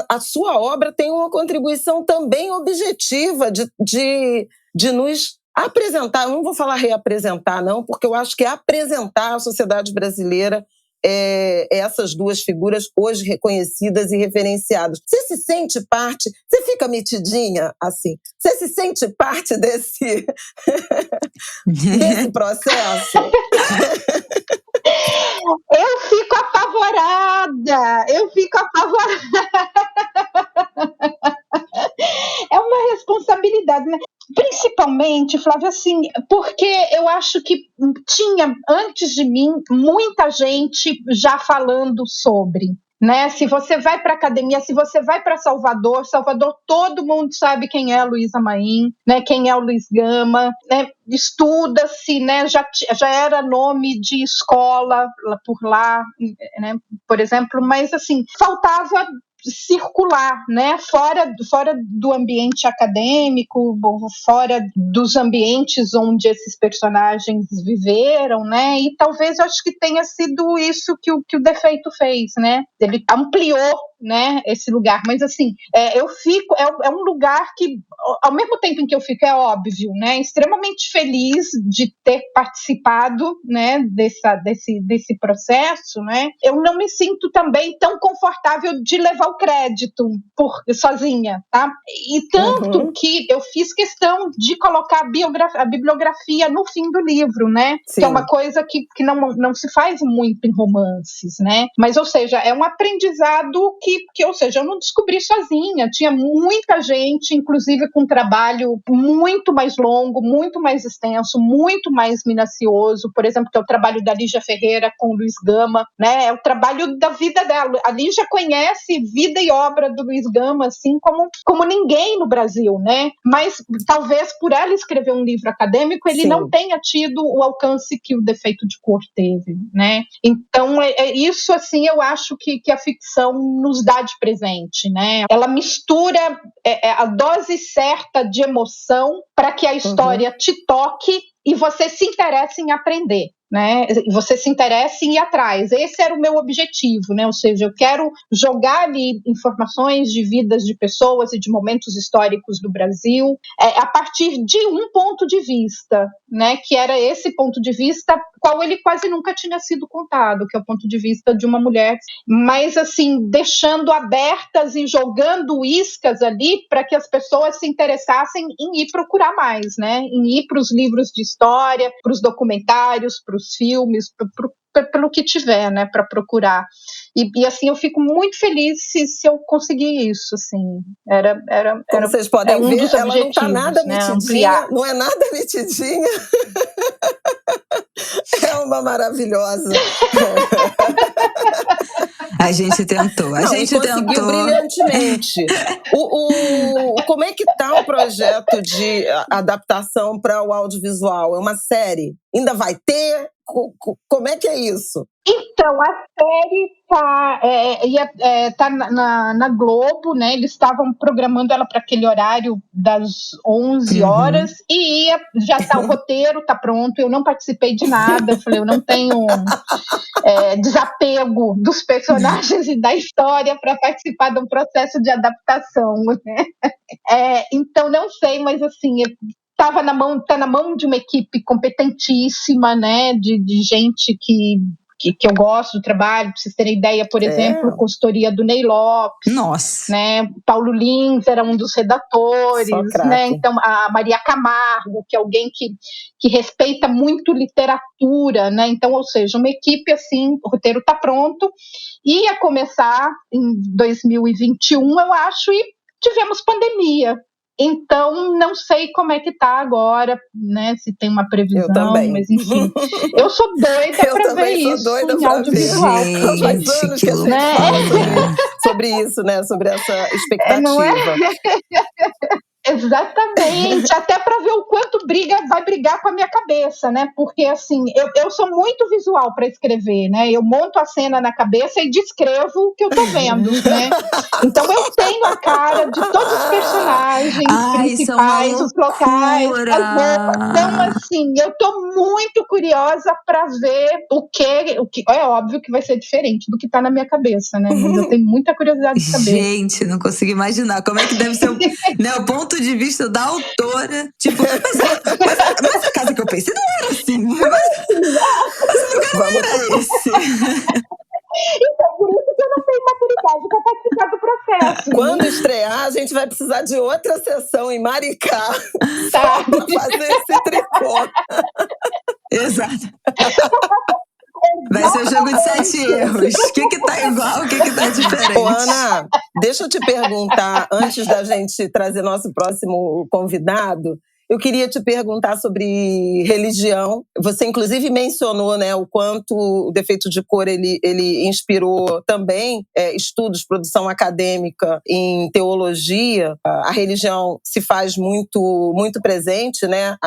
a sua obra tem uma contribuição também objetiva de nos apresentar, eu não vou falar reapresentar não, porque eu acho que apresentar a sociedade brasileira essas duas figuras hoje reconhecidas e referenciadas. Você se sente parte? Você fica metidinha assim? Você se sente parte desse processo? Eu fico apavorada. É uma responsabilidade, né? Principalmente, Flávia, assim, porque eu acho que tinha, antes de mim, muita gente já falando sobre, né? Se você vai para a academia, se você vai para Salvador, todo mundo sabe quem é a Luísa Maim, né? Quem é o Luiz Gama, né? Estuda-se, né? Já era nome de escola por lá, né? Por exemplo, mas assim, faltava circular, né? Fora do ambiente acadêmico, fora dos ambientes onde esses personagens viveram, né? E talvez eu acho que tenha sido isso que o Defeito fez, né? Ele ampliou, né, esse lugar, mas assim, eu fico, é um lugar que, ao mesmo tempo em que eu fico, é óbvio, né, extremamente feliz de ter participado, né, desse processo, né, eu não me sinto também tão confortável de levar o crédito sozinha, tá? E tanto que eu fiz questão de colocar a bibliografia no fim do livro, né? Sim. Que é uma coisa que não se faz muito em romances, né? Mas, ou seja, é um aprendizado que, ou seja, eu não descobri sozinha, tinha muita gente, inclusive com um trabalho muito mais longo, muito mais extenso, muito mais minucioso, por exemplo, que é o trabalho da Lígia Ferreira com o Luiz Gama, né? É o trabalho da vida dela. A Lígia conhece vida e obra do Luiz Gama, assim, como ninguém no Brasil, né? Mas talvez por ela escrever um livro acadêmico, ele Sim. não tenha tido o alcance que o Defeito de Cor teve, né? Então, isso, assim, eu acho que a ficção nos dá de presente, né? Ela mistura a dose certa de emoção para que a história te toque e você se interesse em aprender, né? Você se interessa em ir atrás. Esse era o meu objetivo, né? Ou seja, eu quero jogar ali informações de vidas de pessoas e de momentos históricos do Brasil a partir de um ponto de vista, né? Que era esse ponto de vista qual ele quase nunca tinha sido contado, que é o ponto de vista de uma mulher, mas assim, deixando abertas e jogando iscas ali para que as pessoas se interessassem em ir procurar mais, né? Em ir para os livros de história, para os documentários, para os filmes, pelo que tiver, né, para procurar. E assim, eu fico muito feliz se eu conseguir isso, assim. Como vocês podem um ver, ela não está nada né, metidinha, ampliar. Não é nada metidinha. É uma maravilhosa. A gente tentou, a gente conseguiu brilhantemente. Como é que está o projeto de adaptação para o audiovisual? É uma série? Ainda vai ter? Como é que é isso? Então, a série tá na Globo, né? Eles estavam programando ela para aquele horário das 11 horas e já tá o roteiro, tá pronto. Eu não participei de nada, eu falei, eu não tenho desapego dos personagens e da história para participar de um processo de adaptação, né? Então, não sei, mas assim, tá na mão de uma equipe competentíssima, né? De gente que eu gosto do trabalho, pra vocês terem ideia, por exemplo, consultoria do Ney Lopes. Nossa! Né? Paulo Lins era um dos redatores, né? Então, a Maria Camargo, que é alguém que respeita muito literatura, né? Então, ou seja, uma equipe assim, o roteiro está pronto, ia começar em 2021, eu acho, e tivemos pandemia. Então, não sei como é que tá agora, né? Se tem uma previsão, Eu também. mas enfim. Eu sou doida para ver isso doida em audiovisual. Gente, Faz anos que a gente fala sobre isso, né? Sobre essa expectativa. Não é? Exatamente, até para ver o quanto vai brigar com a minha cabeça, né? Porque assim, eu sou muito visual para escrever, né? Eu monto a cena na cabeça e descrevo o que eu tô vendo, né? Então eu tenho a cara de todos os personagens principais, os locais, as roupas. Então assim, eu tô muito curiosa para ver o que é óbvio que vai ser diferente do que tá na minha cabeça, né? Mas eu tenho muita curiosidade de saber. Gente, não consigo imaginar como é que deve ser o ponto de vista da autora. Tipo, mas a casa que eu pensei não era assim. Mas o lugar não era esse. Então, por isso que eu não tenho maturidade para participar do processo. Quando estrear, a gente vai precisar de outra sessão em Maricá só para fazer esse tricô. Exato. Vai ser o jogo de 7 erros. O que tá igual, o que tá diferente? Ô, Ana, deixa eu te perguntar, antes da gente trazer nosso próximo convidado, eu queria te perguntar sobre religião. Você, inclusive, mencionou, né, o quanto o Defeito de Cor ele inspirou também estudos, produção acadêmica em teologia. A religião se faz muito, muito presente, né?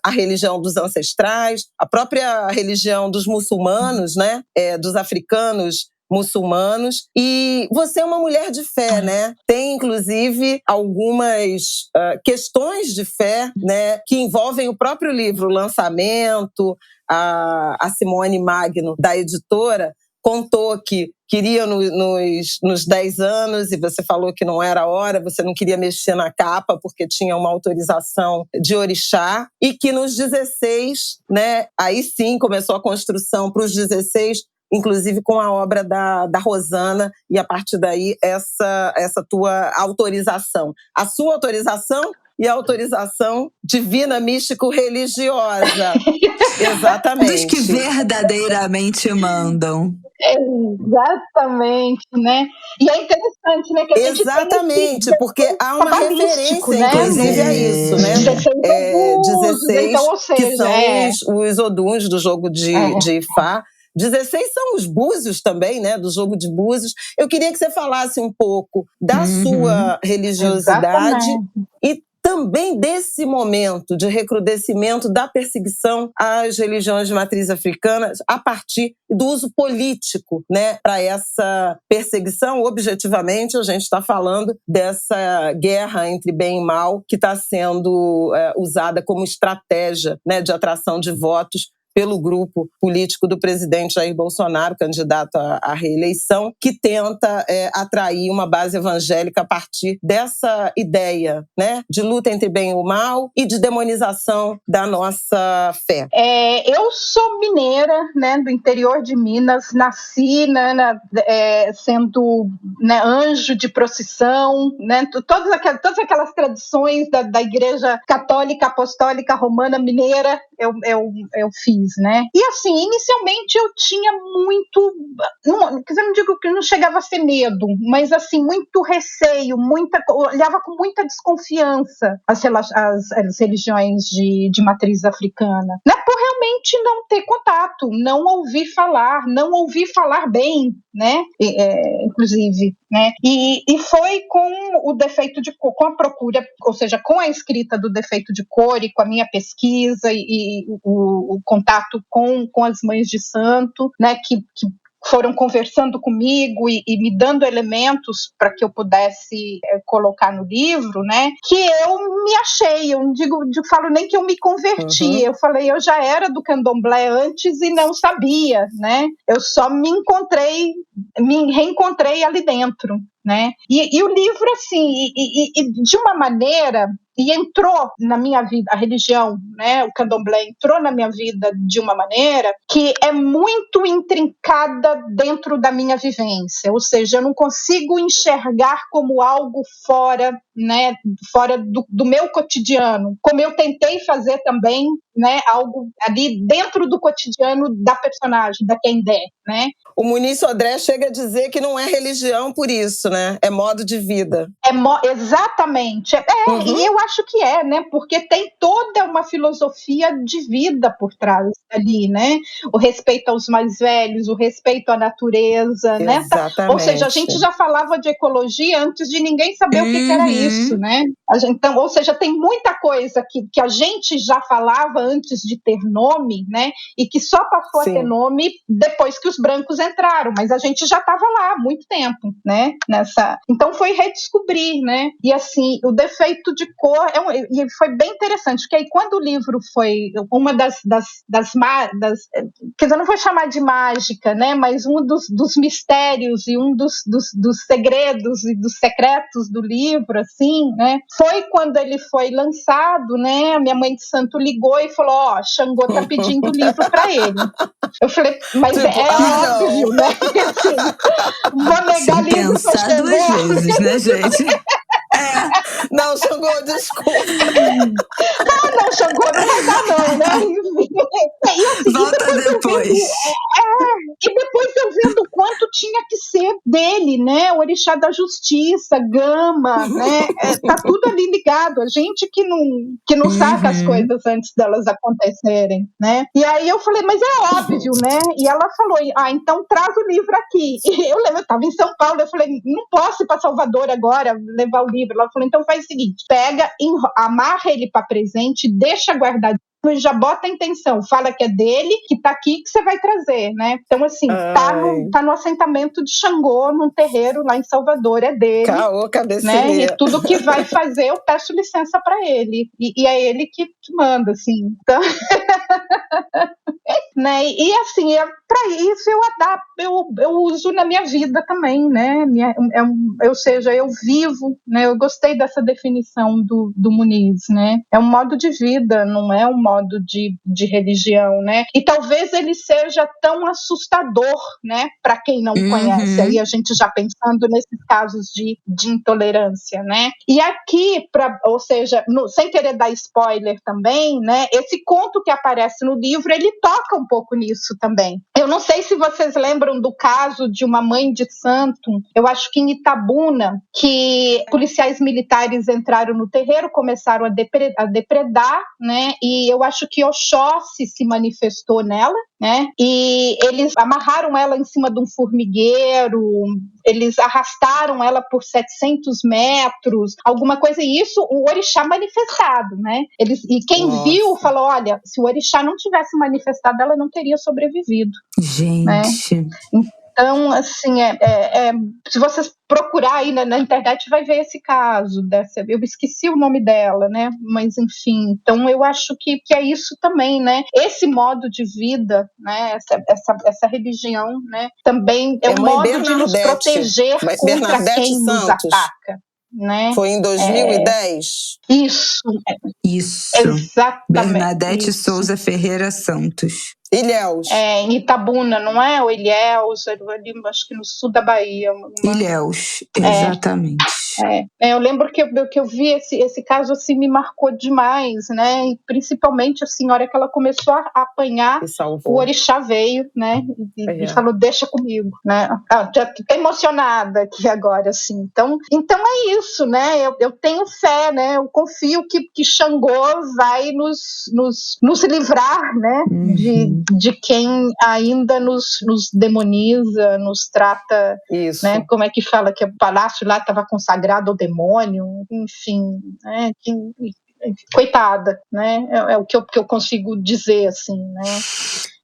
A religião dos ancestrais, a própria religião dos muçulmanos, né? Dos africanos muçulmanos. E você é uma mulher de fé, né? Tem, inclusive, algumas questões de fé, né, que envolvem o próprio livro, o lançamento. A Simone Magno, da editora, contou que queria nos 10 anos, e você falou que não era a hora, você não queria mexer na capa porque tinha uma autorização de orixá, e que nos 16, né, aí sim começou a construção para os 16, inclusive com a obra da Rosana, e a partir daí essa tua autorização. A sua autorização e a autorização divina, místico-religiosa. Exatamente. Dos que verdadeiramente mandam. Exatamente, né? E é interessante, né? Que a gente exatamente, porque há uma referência, né? inclusive, a isso, né? 16, então, ou seja, que são os oduns do jogo de Ifá. 16 são os búzios também, né? Do jogo de búzios. Eu queria que você falasse um pouco da sua religiosidade e também desse momento de recrudescimento da perseguição às religiões de matriz africana a partir do uso político, né, para essa perseguição. Objetivamente, a gente está falando dessa guerra entre bem e mal que está sendo usada como estratégia, né, de atração de votos pelo grupo político do presidente Jair Bolsonaro, candidato à reeleição, que tenta atrair uma base evangélica a partir dessa ideia, né, de luta entre bem e o mal e de demonização da nossa fé. Eu sou mineira, né, do interior de Minas, nasci, né, sendo, né, anjo de procissão, né, todas aquelas tradições da Igreja Católica Apostólica Romana Mineira eu fiz, né? E assim, inicialmente eu tinha muito, não digo que não chegava a ser medo, mas assim, muito receio, olhava com muita desconfiança as religiões de matriz africana, né? Por realmente não ter contato, não ouvir falar bem, né? Inclusive, né? E foi com o Defeito de Cor, com a procura, ou seja, com a escrita do Defeito de Cor e com a minha pesquisa e o contato com as mães de santo, né, que foram conversando comigo e me dando elementos para que eu pudesse colocar no livro, né, que eu me achei. Eu não falo nem que eu me converti, eu falei, eu já era do candomblé antes e não sabia, né, eu só me reencontrei ali dentro, né, e o livro, assim, de uma maneira, e entrou na minha vida, a religião, né, o candomblé entrou na minha vida de uma maneira que é muito intrincada dentro da minha vivência, ou seja, eu não consigo enxergar como algo fora, né, fora do meu cotidiano, como eu tentei fazer também né, algo ali dentro do cotidiano da personagem, da Kendé, né? O Muniz Sodré chega a dizer que não é religião por isso, né? É modo de vida. Exatamente. E eu acho que né? Porque tem toda uma filosofia de vida por trás ali, né? O respeito aos mais velhos, o respeito à natureza, né? Exatamente. Ou seja, a gente já falava de ecologia antes de ninguém saber o que era isso, né? Então, ou seja, tem muita coisa que a gente já falava antes de ter nome, né? E que só passou a ter nome depois que os brancos entraram, mas a gente já estava lá há muito tempo, né? Então foi redescobrir, né? E assim, o defeito de cor e foi bem interessante, porque aí quando o livro foi uma das quer dizer, não vou chamar de mágica, né? Mas um dos mistérios e um dos segredos e dos secretos do livro, assim, né? Foi quando ele foi lançado, né? A minha mãe de santo ligou e falou: ó, Xangô tá pedindo o livro para ele. Eu falei, mas tipo, óbvio, não. né? Porque, assim, vou negar sem livro para pensar duas vezes, né, gente? Não, Xangô, desculpa. Não, Xangô, não vai dar não, né? E, assim, volta depois. E depois eu vendo o quanto tinha que ser dele, né? O orixá da justiça, Gama, né? Tá tudo ali ligado. A gente que não saca as coisas antes delas acontecerem, né? E aí eu falei, mas é óbvio, né? E ela falou, então traz o livro aqui. E eu lembro, eu estava em São Paulo, eu falei, não posso ir para Salvador agora levar o livro. Ela falou, então faz o seguinte, pega, amarra ele para presente, deixa guardado e já bota a intenção, fala que é dele, que tá aqui, que você vai trazer, né? Então, assim, tá no assentamento de Xangô, num terreiro lá em Salvador, é dele. Caô, né? E tudo que vai fazer, eu peço licença para ele. E é ele que manda, assim. Então... né? E assim, para isso eu adapto, eu uso na minha vida também, né? Ou seja, eu vivo, né? Eu gostei dessa definição do Muniz, né? É um modo de vida, não é um modo de religião, né? E talvez ele seja tão assustador, né? Para quem não conhece, aí a gente já pensando nesses casos de intolerância, né? E aqui, ou seja, sem querer dar spoiler também, né? Esse conto que aparece no livro, ele toca um pouco nisso também. Eu não sei se vocês lembram do caso de uma mãe de santo, eu acho que em Itabuna, que policiais militares entraram no terreiro, começaram a depredar, né? E eu acho que Oxóssi se manifestou nela, né? E eles amarraram ela em cima de um formigueiro, eles arrastaram ela por 700 metros, alguma coisa, e isso o orixá manifestado, né? E quem viu falou, olha, se o orixá não tivesse manifestado, ela não teria sobrevivido. Gente... Né? Então, assim, se vocês procurar aí na internet, vai ver esse caso dessa. Eu esqueci o nome dela, né? Mas, enfim, então eu acho que é isso também, né? Esse modo de vida, né? Essa religião, né? Também é um modo de nos proteger contra quem nos ataca. Né? Foi em 2010? Isso. Exatamente. Bernadette Souza Ferreira Santos. Ilhéus. Em Itabuna, não é? Ou Ilhéus, ali, acho que no sul da Bahia. Ilhéus, exatamente. Eu lembro que eu vi esse caso, assim, me marcou demais, né? E principalmente, assim, a hora que ela começou a apanhar, o orixá veio, né? E falou, deixa comigo, né? Já tô emocionada aqui agora, assim. Então é isso, né? Eu tenho fé, né? Eu confio que Xangô vai nos livrar, né? De quem ainda nos demoniza, nos trata, isso. Né? Como é que fala que o palácio lá estava consagrado ao demônio, enfim, né? Coitada, né? É o que eu consigo dizer, assim, né?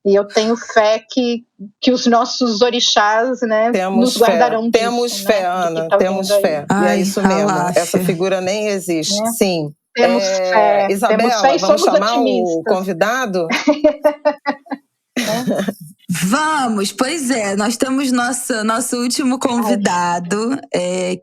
E eu tenho fé que os nossos orixás, né, nos guardarão disso. Temos fé, Ana, temos fé. E é isso mesmo. Essa figura nem existe. Sim. Temos fé. Isabela, temos fé e vamos somos chamar otimistas. o convidado? Vamos, pois é, nós temos nosso último convidado,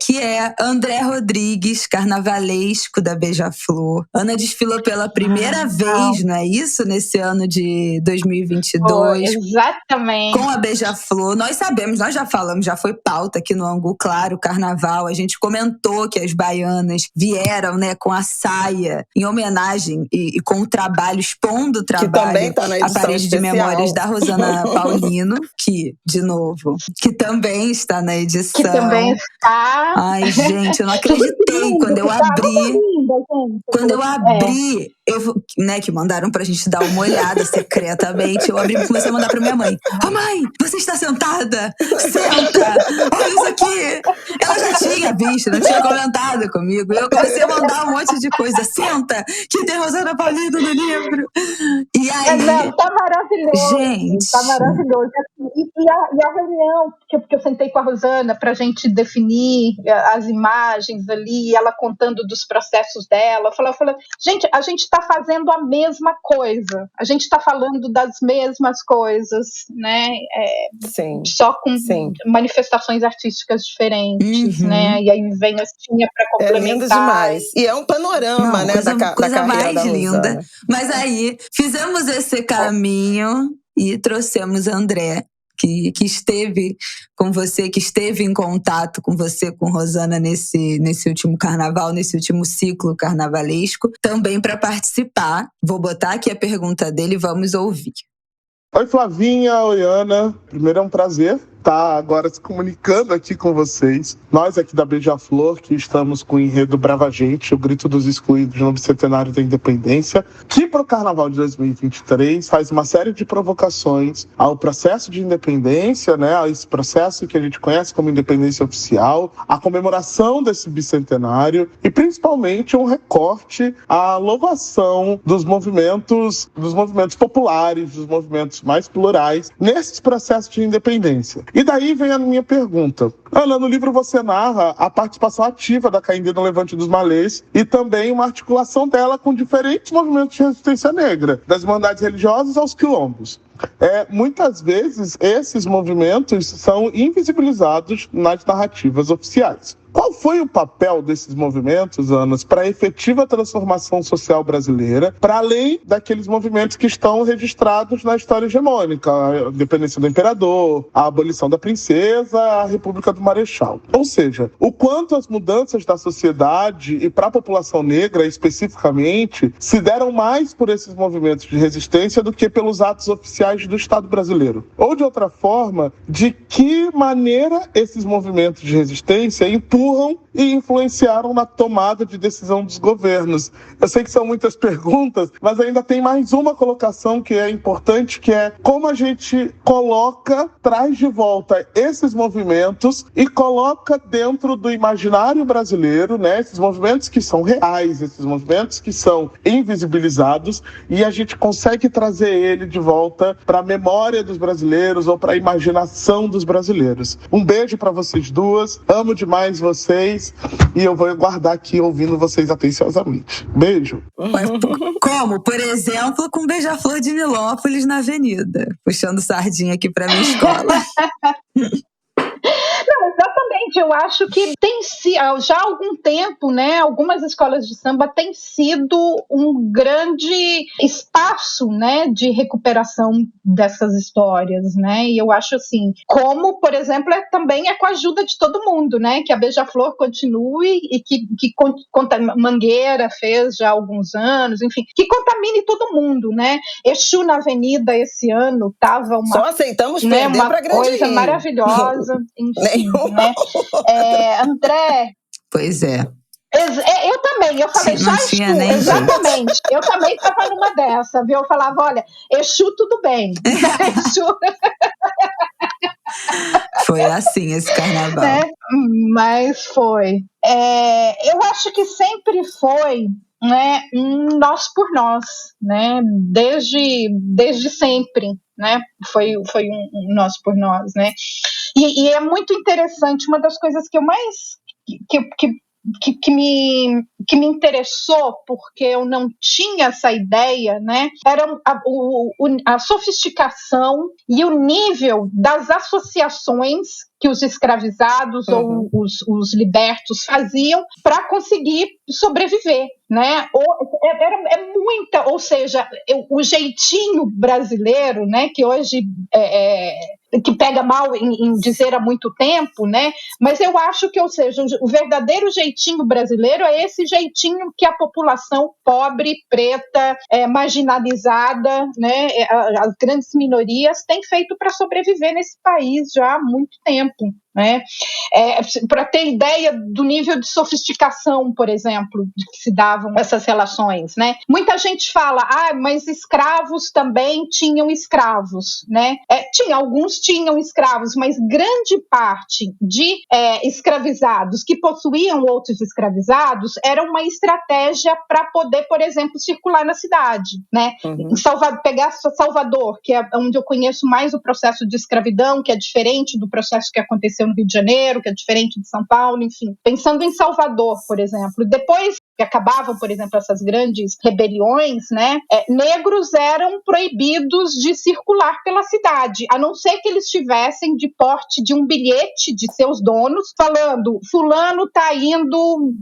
que é André Rodrigues, carnavalesco da Beija-Flor. Ana desfilou pela primeira vez, não é isso? Nesse ano de 2022. Exatamente. Com a Beija-Flor. Nós sabemos, nós já falamos, já foi pauta aqui no Angu, claro, carnaval. A gente comentou que as baianas vieram, né, com a saia em homenagem e com o trabalho, expondo o trabalho. Que também tá na edição a parede especial. de memórias da Rosana Paulino, que, de novo, que também está na edição. Que também está. Ai, gente, eu não acreditei quando eu abri. Quando eu abri, né, que mandaram pra gente dar uma olhada secretamente, eu abri e comecei a mandar pra minha mãe. Mãe, você está sentada? Senta! Olha isso aqui! Ela já tinha visto, não tinha comentado comigo. Eu comecei a mandar um monte de coisa. Senta! Que tem Rosana Paulino no livro! E aí... Tá maravilhoso! Gente! Tá maravilhoso. E a reunião, porque eu sentei com a Rosana pra gente definir as imagens ali, ela contando dos processos dela. Eu falei, gente, a gente está fazendo a mesma coisa. A gente está falando das mesmas coisas, né? Sim. Só com manifestações artísticas diferentes, né? E aí vem a Tinha para complementar. É lindo demais. E é um panorama, né, coisa, da coisa carreira mais da linda. Rosana. Mas aí, fizemos esse caminho e trouxemos André, que esteve com você, que esteve em contato com você, com Rosana, nesse último carnaval, nesse último ciclo carnavalesco, também para participar. Vou botar aqui a pergunta dele e vamos ouvir. Oi, Flavinha, oi, Ana. Primeiro é um prazer estar agora se comunicando aqui com vocês. Nós aqui da Beija-Flor, que estamos com o enredo Brava Gente, o Grito dos Excluídos no Bicentenário da Independência, que para o Carnaval de 2023 faz uma série de provocações ao processo de independência, né, a esse processo que a gente conhece como independência oficial, a comemoração desse bicentenário e principalmente um recorte à louvação dos movimentos populares, dos movimentos mais plurais nesses processos de independência. E daí vem a minha pergunta. Ana, no livro você narra a participação ativa da Canindé no Levante dos Malês e também uma articulação dela com diferentes movimentos de resistência negra, das irmandades religiosas aos quilombos. Muitas vezes esses movimentos são invisibilizados nas narrativas oficiais. Qual foi o papel desses movimentos, Ana, para a efetiva transformação social brasileira, para além daqueles movimentos que estão registrados na história hegemônica, a independência do imperador, a abolição da princesa, a República do Marechal? Ou seja, o quanto as mudanças da sociedade e para a população negra especificamente se deram mais por esses movimentos de resistência do que pelos atos oficiais do Estado brasileiro? Ou, de outra forma, de que maneira esses movimentos de resistência empurram e influenciaram na tomada de decisão dos governos? Eu sei que são muitas perguntas, mas ainda tem mais uma colocação que é importante, que é como a gente traz de volta esses movimentos e coloca dentro do imaginário brasileiro, né, esses movimentos que são reais, esses movimentos que são invisibilizados, e a gente consegue trazer ele de volta para a memória dos brasileiros ou para a imaginação dos brasileiros. Um beijo para vocês duas, amo demais vocês e eu vou guardar aqui ouvindo vocês atenciosamente. Beijo. Como, por exemplo, com Beija-Flor de Nilópolis na Avenida, puxando sardinha aqui para minha escola. Não, exatamente, eu acho que já há algum tempo, né, algumas escolas de samba têm sido um grande espaço, né, de recuperação dessas histórias, né, e eu acho assim, como, por exemplo, também é com a ajuda de todo mundo, né, que a Beija-Flor continue e que Mangueira fez já há alguns anos, enfim, que contamine todo mundo, né. Exu na Avenida esse ano estava só aceitamos perder para Grande coisa Rio. Maravilhosa, enfim, né? André. Pois é. Eu também, eu falei, só Exu, exatamente. Eu também estava numa dessa, viu? Eu falava, olha, Exu tudo bem. Exu... Foi assim esse carnaval. Né? Mas foi. Eu acho que sempre foi, né, um nós por nós, né? Desde sempre, né? Foi um nós por nós, né? E é muito interessante, uma das coisas que eu mais que me interessou, porque eu não tinha essa ideia, né, era a sofisticação e o nível das associações que os escravizados ou os libertos faziam para conseguir sobreviver, né? Ou seja, o jeitinho brasileiro, né, que hoje que pega mal em dizer há muito tempo, né? Mas eu acho que, ou seja, o verdadeiro jeitinho brasileiro é esse jeitinho que a população pobre, preta, marginalizada, né, as grandes minorias têm feito para sobreviver nesse país já há muito tempo. Né? Para ter ideia do nível de sofisticação, por exemplo, de que se davam essas relações, né? Muita gente fala, mas escravos também tinham escravos, né? Alguns tinham escravos, mas grande parte de escravizados que possuíam outros escravizados era uma estratégia para poder, por exemplo, circular na cidade, né? Pegar Salvador, que é onde eu conheço mais o processo de escravidão, que é diferente do processo que aconteceu no Rio de Janeiro, que é diferente de São Paulo, enfim. Pensando em Salvador, por exemplo, depois que acabavam, por exemplo, essas grandes rebeliões, né, negros eram proibidos de circular pela cidade, a não ser que eles tivessem de porte de um bilhete de seus donos, falando, fulano está indo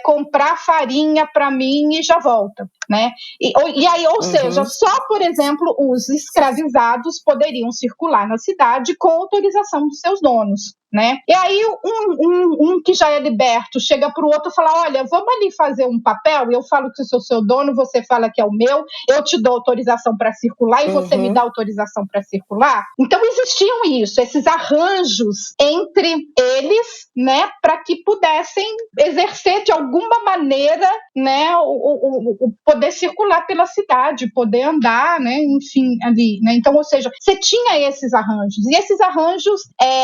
comprar farinha para mim e já volta. Né? E aí, ou seja, só, por exemplo, os escravizados poderiam circular na cidade com autorização dos seus donos. Né? E aí um que já é liberto chega para o outro e fala, olha, vamos ali fazer um papel, eu falo que sou seu dono, você fala que é o meu, eu te dou autorização para circular e você me dá autorização para circular. Então existiam esses arranjos entre eles, né, para que pudessem exercer de alguma maneira, né, o poder circular pela cidade, poder andar, né, enfim, ali, né? Então, ou seja, você tinha esses arranjos, e esses arranjos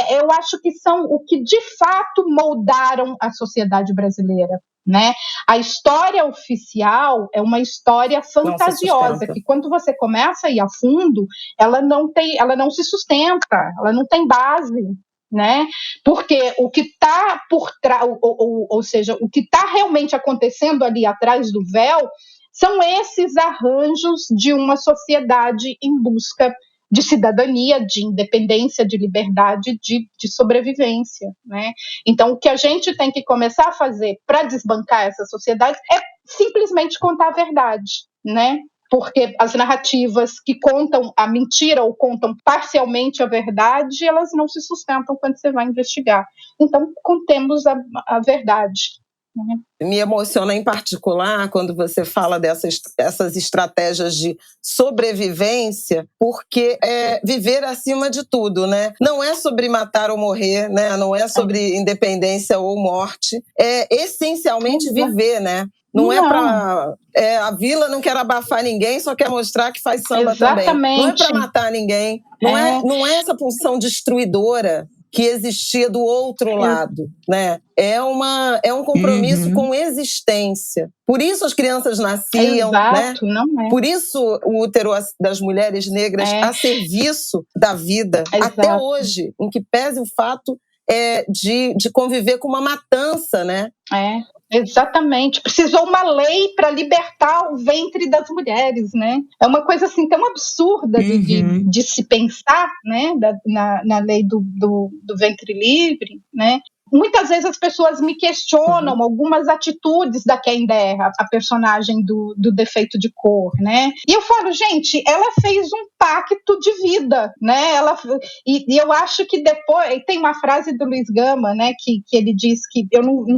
eu acho que são o que de fato moldaram a sociedade brasileira. Né? A história oficial é uma história fantasiosa, que quando você começa a ir a fundo, ela não se sustenta, ela não tem base. Né? Porque o que está por trás, ou seja, o que está realmente acontecendo ali atrás do véu são esses arranjos de uma sociedade em busca de cidadania, de independência, de liberdade, de sobrevivência. Né? Então, o que a gente tem que começar a fazer para desbancar essa sociedade é simplesmente contar a verdade, né? Porque as narrativas que contam a mentira ou contam parcialmente a verdade, elas não se sustentam quando você vai investigar. Então, contemos a verdade. Me emociona em particular quando você fala dessas estratégias de sobrevivência, porque é viver acima de tudo, né? Não é sobre matar ou morrer, né? Não é sobre independência ou morte, é essencialmente viver, né? Não é para... a vila não quer abafar ninguém, só quer mostrar que faz samba também. Não é para matar ninguém. Não é essa pulsão destruidora que existia do outro lado, né? É um compromisso com existência. Por isso as crianças nasciam, Exato, né? Não é. Por isso o útero das mulheres negras a serviço da vida, até hoje, em que pese o fato de conviver com uma matança, né? Exatamente. Precisou uma lei para libertar o ventre das mulheres, né? É uma coisa assim tão absurda de se pensar, né? Na lei do ventre livre, né? Muitas vezes as pessoas me questionam algumas atitudes da Kender, a personagem do Defeito de Cor, né? E eu falo, gente, ela fez um pacto de vida, né? E eu acho que depois... Tem uma frase do Luiz Gama, né? Que ele diz que...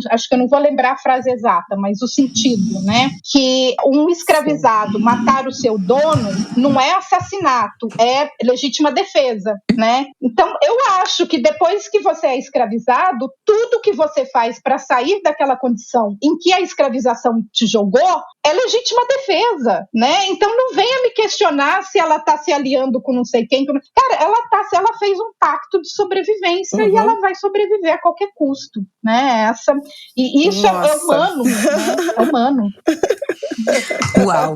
acho que eu não vou lembrar a frase exata, mas o sentido, né? Que um escravizado matar o seu dono não é assassinato, é legítima defesa, né? Então, eu acho que depois que você é escravizado, tudo que você faz para sair daquela condição em que a escravização te jogou é legítima defesa, né? Então não venha me questionar se ela está se aliando com não sei quem. Cara, ela fez um pacto de sobrevivência e ela vai sobreviver a qualquer custo, né? E isso é humano, né? É humano. Uau!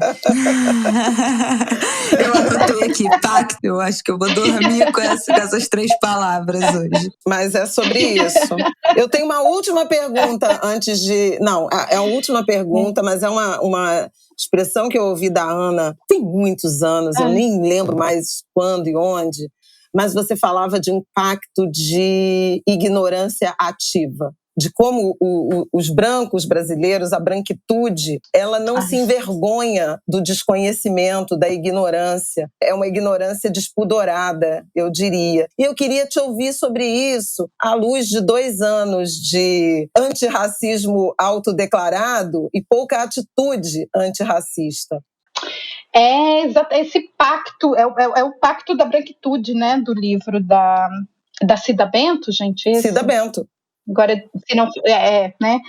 Eu anotei aqui, pacto. Eu acho que eu vou dormir com essas 3 palavras hoje. Mas é sobre isso. Eu tenho uma última pergunta antes de... Não, é a última pergunta, mas é uma expressão que eu ouvi da Ana tem muitos anos, eu nem lembro mais quando e onde, mas você falava de um pacto de ignorância ativa. De como os brancos brasileiros, a branquitude, ela não se envergonha do desconhecimento, da ignorância. É uma ignorância despudorada, eu diria. E eu queria te ouvir sobre isso à luz de 2 anos de antirracismo autodeclarado e pouca atitude antirracista. Esse pacto, é o pacto da branquitude, né, do livro da Cida Bento, gente. Cida Bento. Agora, se não né?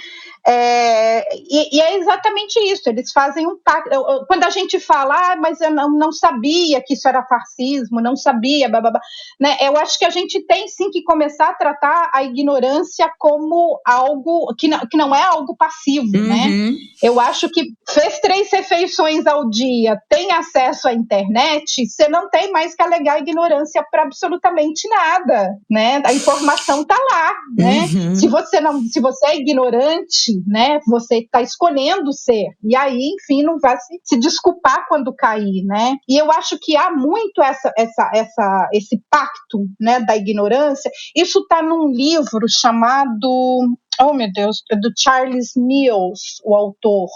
E é exatamente isso. Eles fazem um pacto. Quando a gente fala, mas eu não sabia que isso era fascismo, não sabia, blá, blá, blá, né? Eu acho que a gente tem sim que começar a tratar a ignorância como algo que não é algo passivo, né? Eu acho que fez 3 refeições ao dia, tem acesso à internet, você não tem mais que alegar a ignorância para absolutamente nada, né? A informação está lá, né? Se você é ignorante, né, você está escolhendo ser. E aí, enfim, não vai se desculpar quando cair, né? E eu acho que há muito esse pacto, né, da ignorância. Isso está num livro chamado... Oh, meu Deus, do Charles Mills, o autor.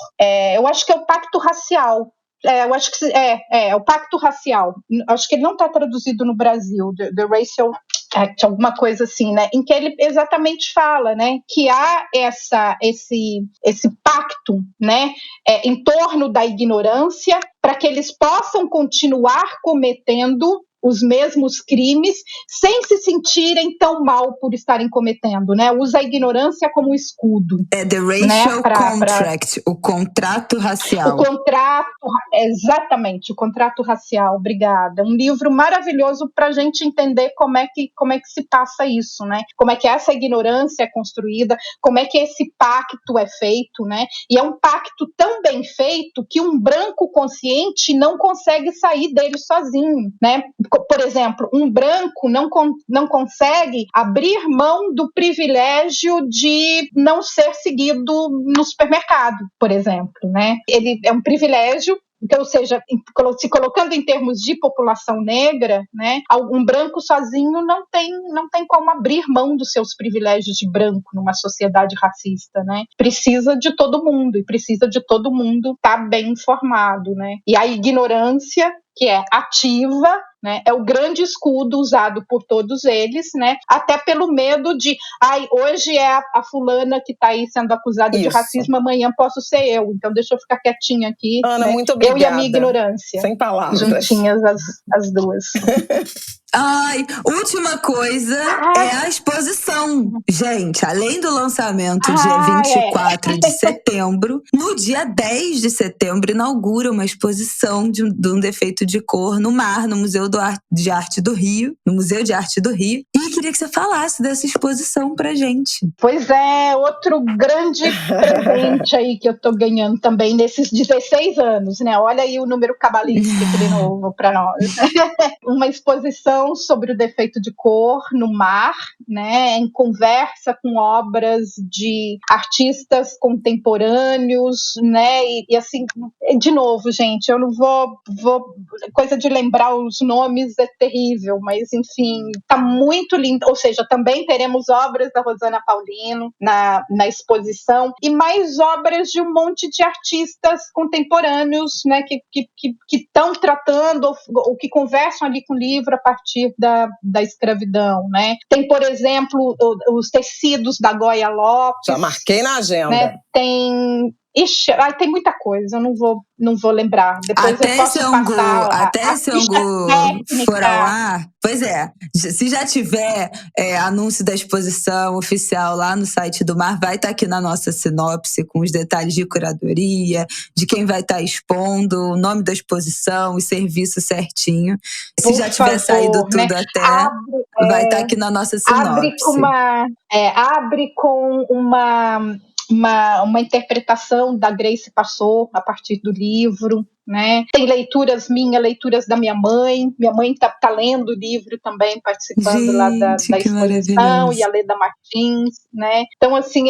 Eu acho que é o Pacto Racial. Eu acho que é o Pacto Racial. Acho que ele não está traduzido no Brasil, The Racial Act, alguma coisa assim, né? Em que ele exatamente fala, né, que há esse pacto, né, em torno da ignorância, para que eles possam continuar cometendo os mesmos crimes sem se sentirem tão mal por estarem cometendo, né? Usa a ignorância como escudo. The Racial Contract, o contrato racial. Exatamente, o contrato racial, obrigada. Um livro maravilhoso para a gente entender como é que se passa isso, né? Como é que essa ignorância é construída, como é que esse pacto é feito, né? E é um pacto tão bem feito que um branco consciente não consegue sair dele sozinho, né? Por exemplo, um branco não consegue abrir mão do privilégio de não ser seguido no supermercado, por exemplo, né? Ele é um privilégio. Então, ou seja, se colocando em termos de população negra, né, um branco sozinho não tem como abrir mão dos seus privilégios de branco numa sociedade racista, né? Precisa de todo mundo, e precisa de todo mundo estar bem informado, né? E a ignorância, que é ativa, né, é o grande escudo usado por todos eles, né, até pelo medo de, hoje é a fulana que está aí sendo acusada de racismo, amanhã posso ser eu, então deixa eu ficar quietinha aqui. Ana, né? muito obrigada. Eu e a minha ignorância. Sem palavras. Juntinhas as duas. Última coisa é a exposição. Gente, além do lançamento dia 24 de setembro, no dia 10 de setembro inaugura uma exposição de um defeito de cor no mar, no Museu de Arte do Rio, no Museu de Arte do Rio. E queria que você falasse dessa exposição pra gente. Pois é, outro grande presente aí que eu tô ganhando também nesses 16 anos, né? Olha aí o número cabalístico de novo pra nós. Uma exposição sobre o defeito de cor no mar, né, em conversa com obras de artistas contemporâneos, né, e assim, de novo, gente, eu não vou coisa de lembrar os nomes é terrível, mas enfim, tá muito lindo, ou seja, também teremos obras da Rosana Paulino na exposição, e mais obras de um monte de artistas contemporâneos, né, que estão tratando ou que conversam ali com o livro a partir da escravidão, né? Tem, por exemplo, os tecidos da Goya Lopes. Já marquei na agenda. Né? Tem muita coisa, eu não vou lembrar. Depois eu posso passar. Até se Angu for ao ar. Pois é, se já tiver anúncio da exposição oficial lá no site do Mar, vai estar aqui na nossa sinopse com os detalhes de curadoria, de quem vai estar expondo, o nome da exposição, o serviço certinho. Se já tiver saído tudo, né? Vai estar aqui na nossa sinopse. Abre com uma interpretação da Grace Passou a partir do livro, né? Tem leituras minhas, leituras da minha mãe. Minha mãe tá lendo o livro também, participando lá da exposição, e a Leda Martins, né? Então, assim,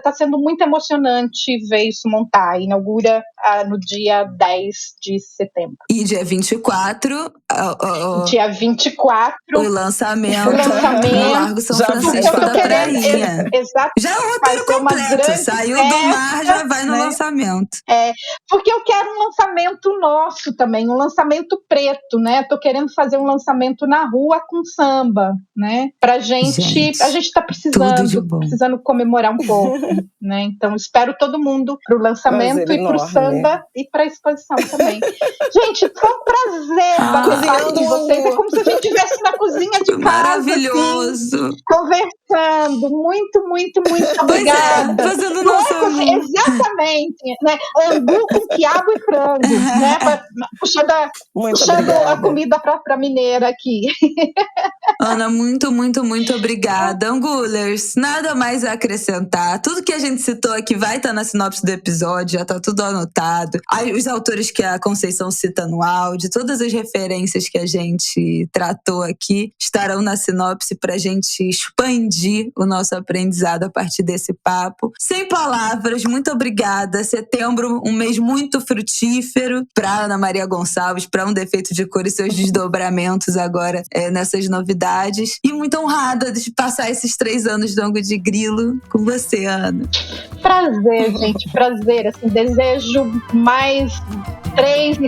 tá sendo muito emocionante ver isso montar. Inaugura no dia 10 de setembro. E dia 24... Dia 24... O lançamento no Largo São Francisco da Prainha. Já é o roteiro completo. Saiu do mar, já vai no lançamento. Porque eu quero um lançamento nosso também, um lançamento preto, né? Tô querendo fazer um lançamento na rua com samba, né? Pra gente a gente tá precisando comemorar um pouco, né? Então espero todo mundo pro lançamento e pro samba e pra exposição também. Gente, foi um prazer bater com vocês. É como se a gente estivesse na cozinha de casa. Maravilhoso. Assim, conversando. Muito, muito, muito obrigada. Fazendo nosso... Exatamente, né? Angu com quiabo e frango. Né? Puxando a comida pra mineira aqui. Ana, muito, muito, muito obrigada. Angulers, nada mais a acrescentar. Tudo que a gente citou aqui vai estar na sinopse do episódio, já tá tudo anotado. Os autores que a Conceição cita no áudio, todas as referências que a gente tratou aqui estarão na sinopse pra gente expandir o nosso aprendizado a partir desse papo. Sem palavras, muito obrigada. Setembro, um mês muito frutífero para Ana Maria Gonçalves, para Um Defeito de Cor e seus desdobramentos agora nessas novidades. E muito honrada de passar esses 3 anos do Angu de Grilo com você, Ana. Prazer, gente, prazer. Assim, desejo mais 3 anos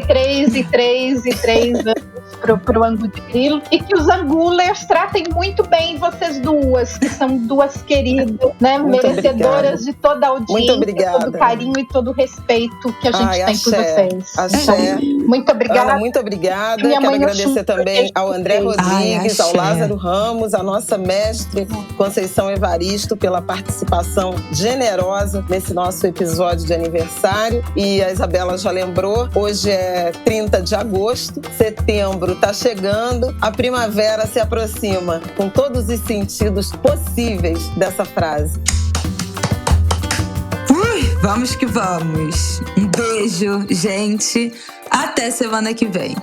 pro Angu de Grilo, e que os Angulers tratem muito bem vocês duas, que são duas queridas, né? Merecedoras de toda a audiência, todo o carinho e todo o respeito que a gente tem por vocês. Axé. Muito obrigada. Ana, muito obrigada. Quero agradecer também ao André Rodrigues, ao Lázaro Ramos, a nossa mestre Conceição Evaristo, pela participação generosa nesse nosso episódio de aniversário. E a Isabela já lembrou, hoje é 30 de agosto, setembro está chegando, a primavera se aproxima, com todos os sentidos possíveis dessa frase. Vamos que vamos. Um beijo, gente. Até semana que vem.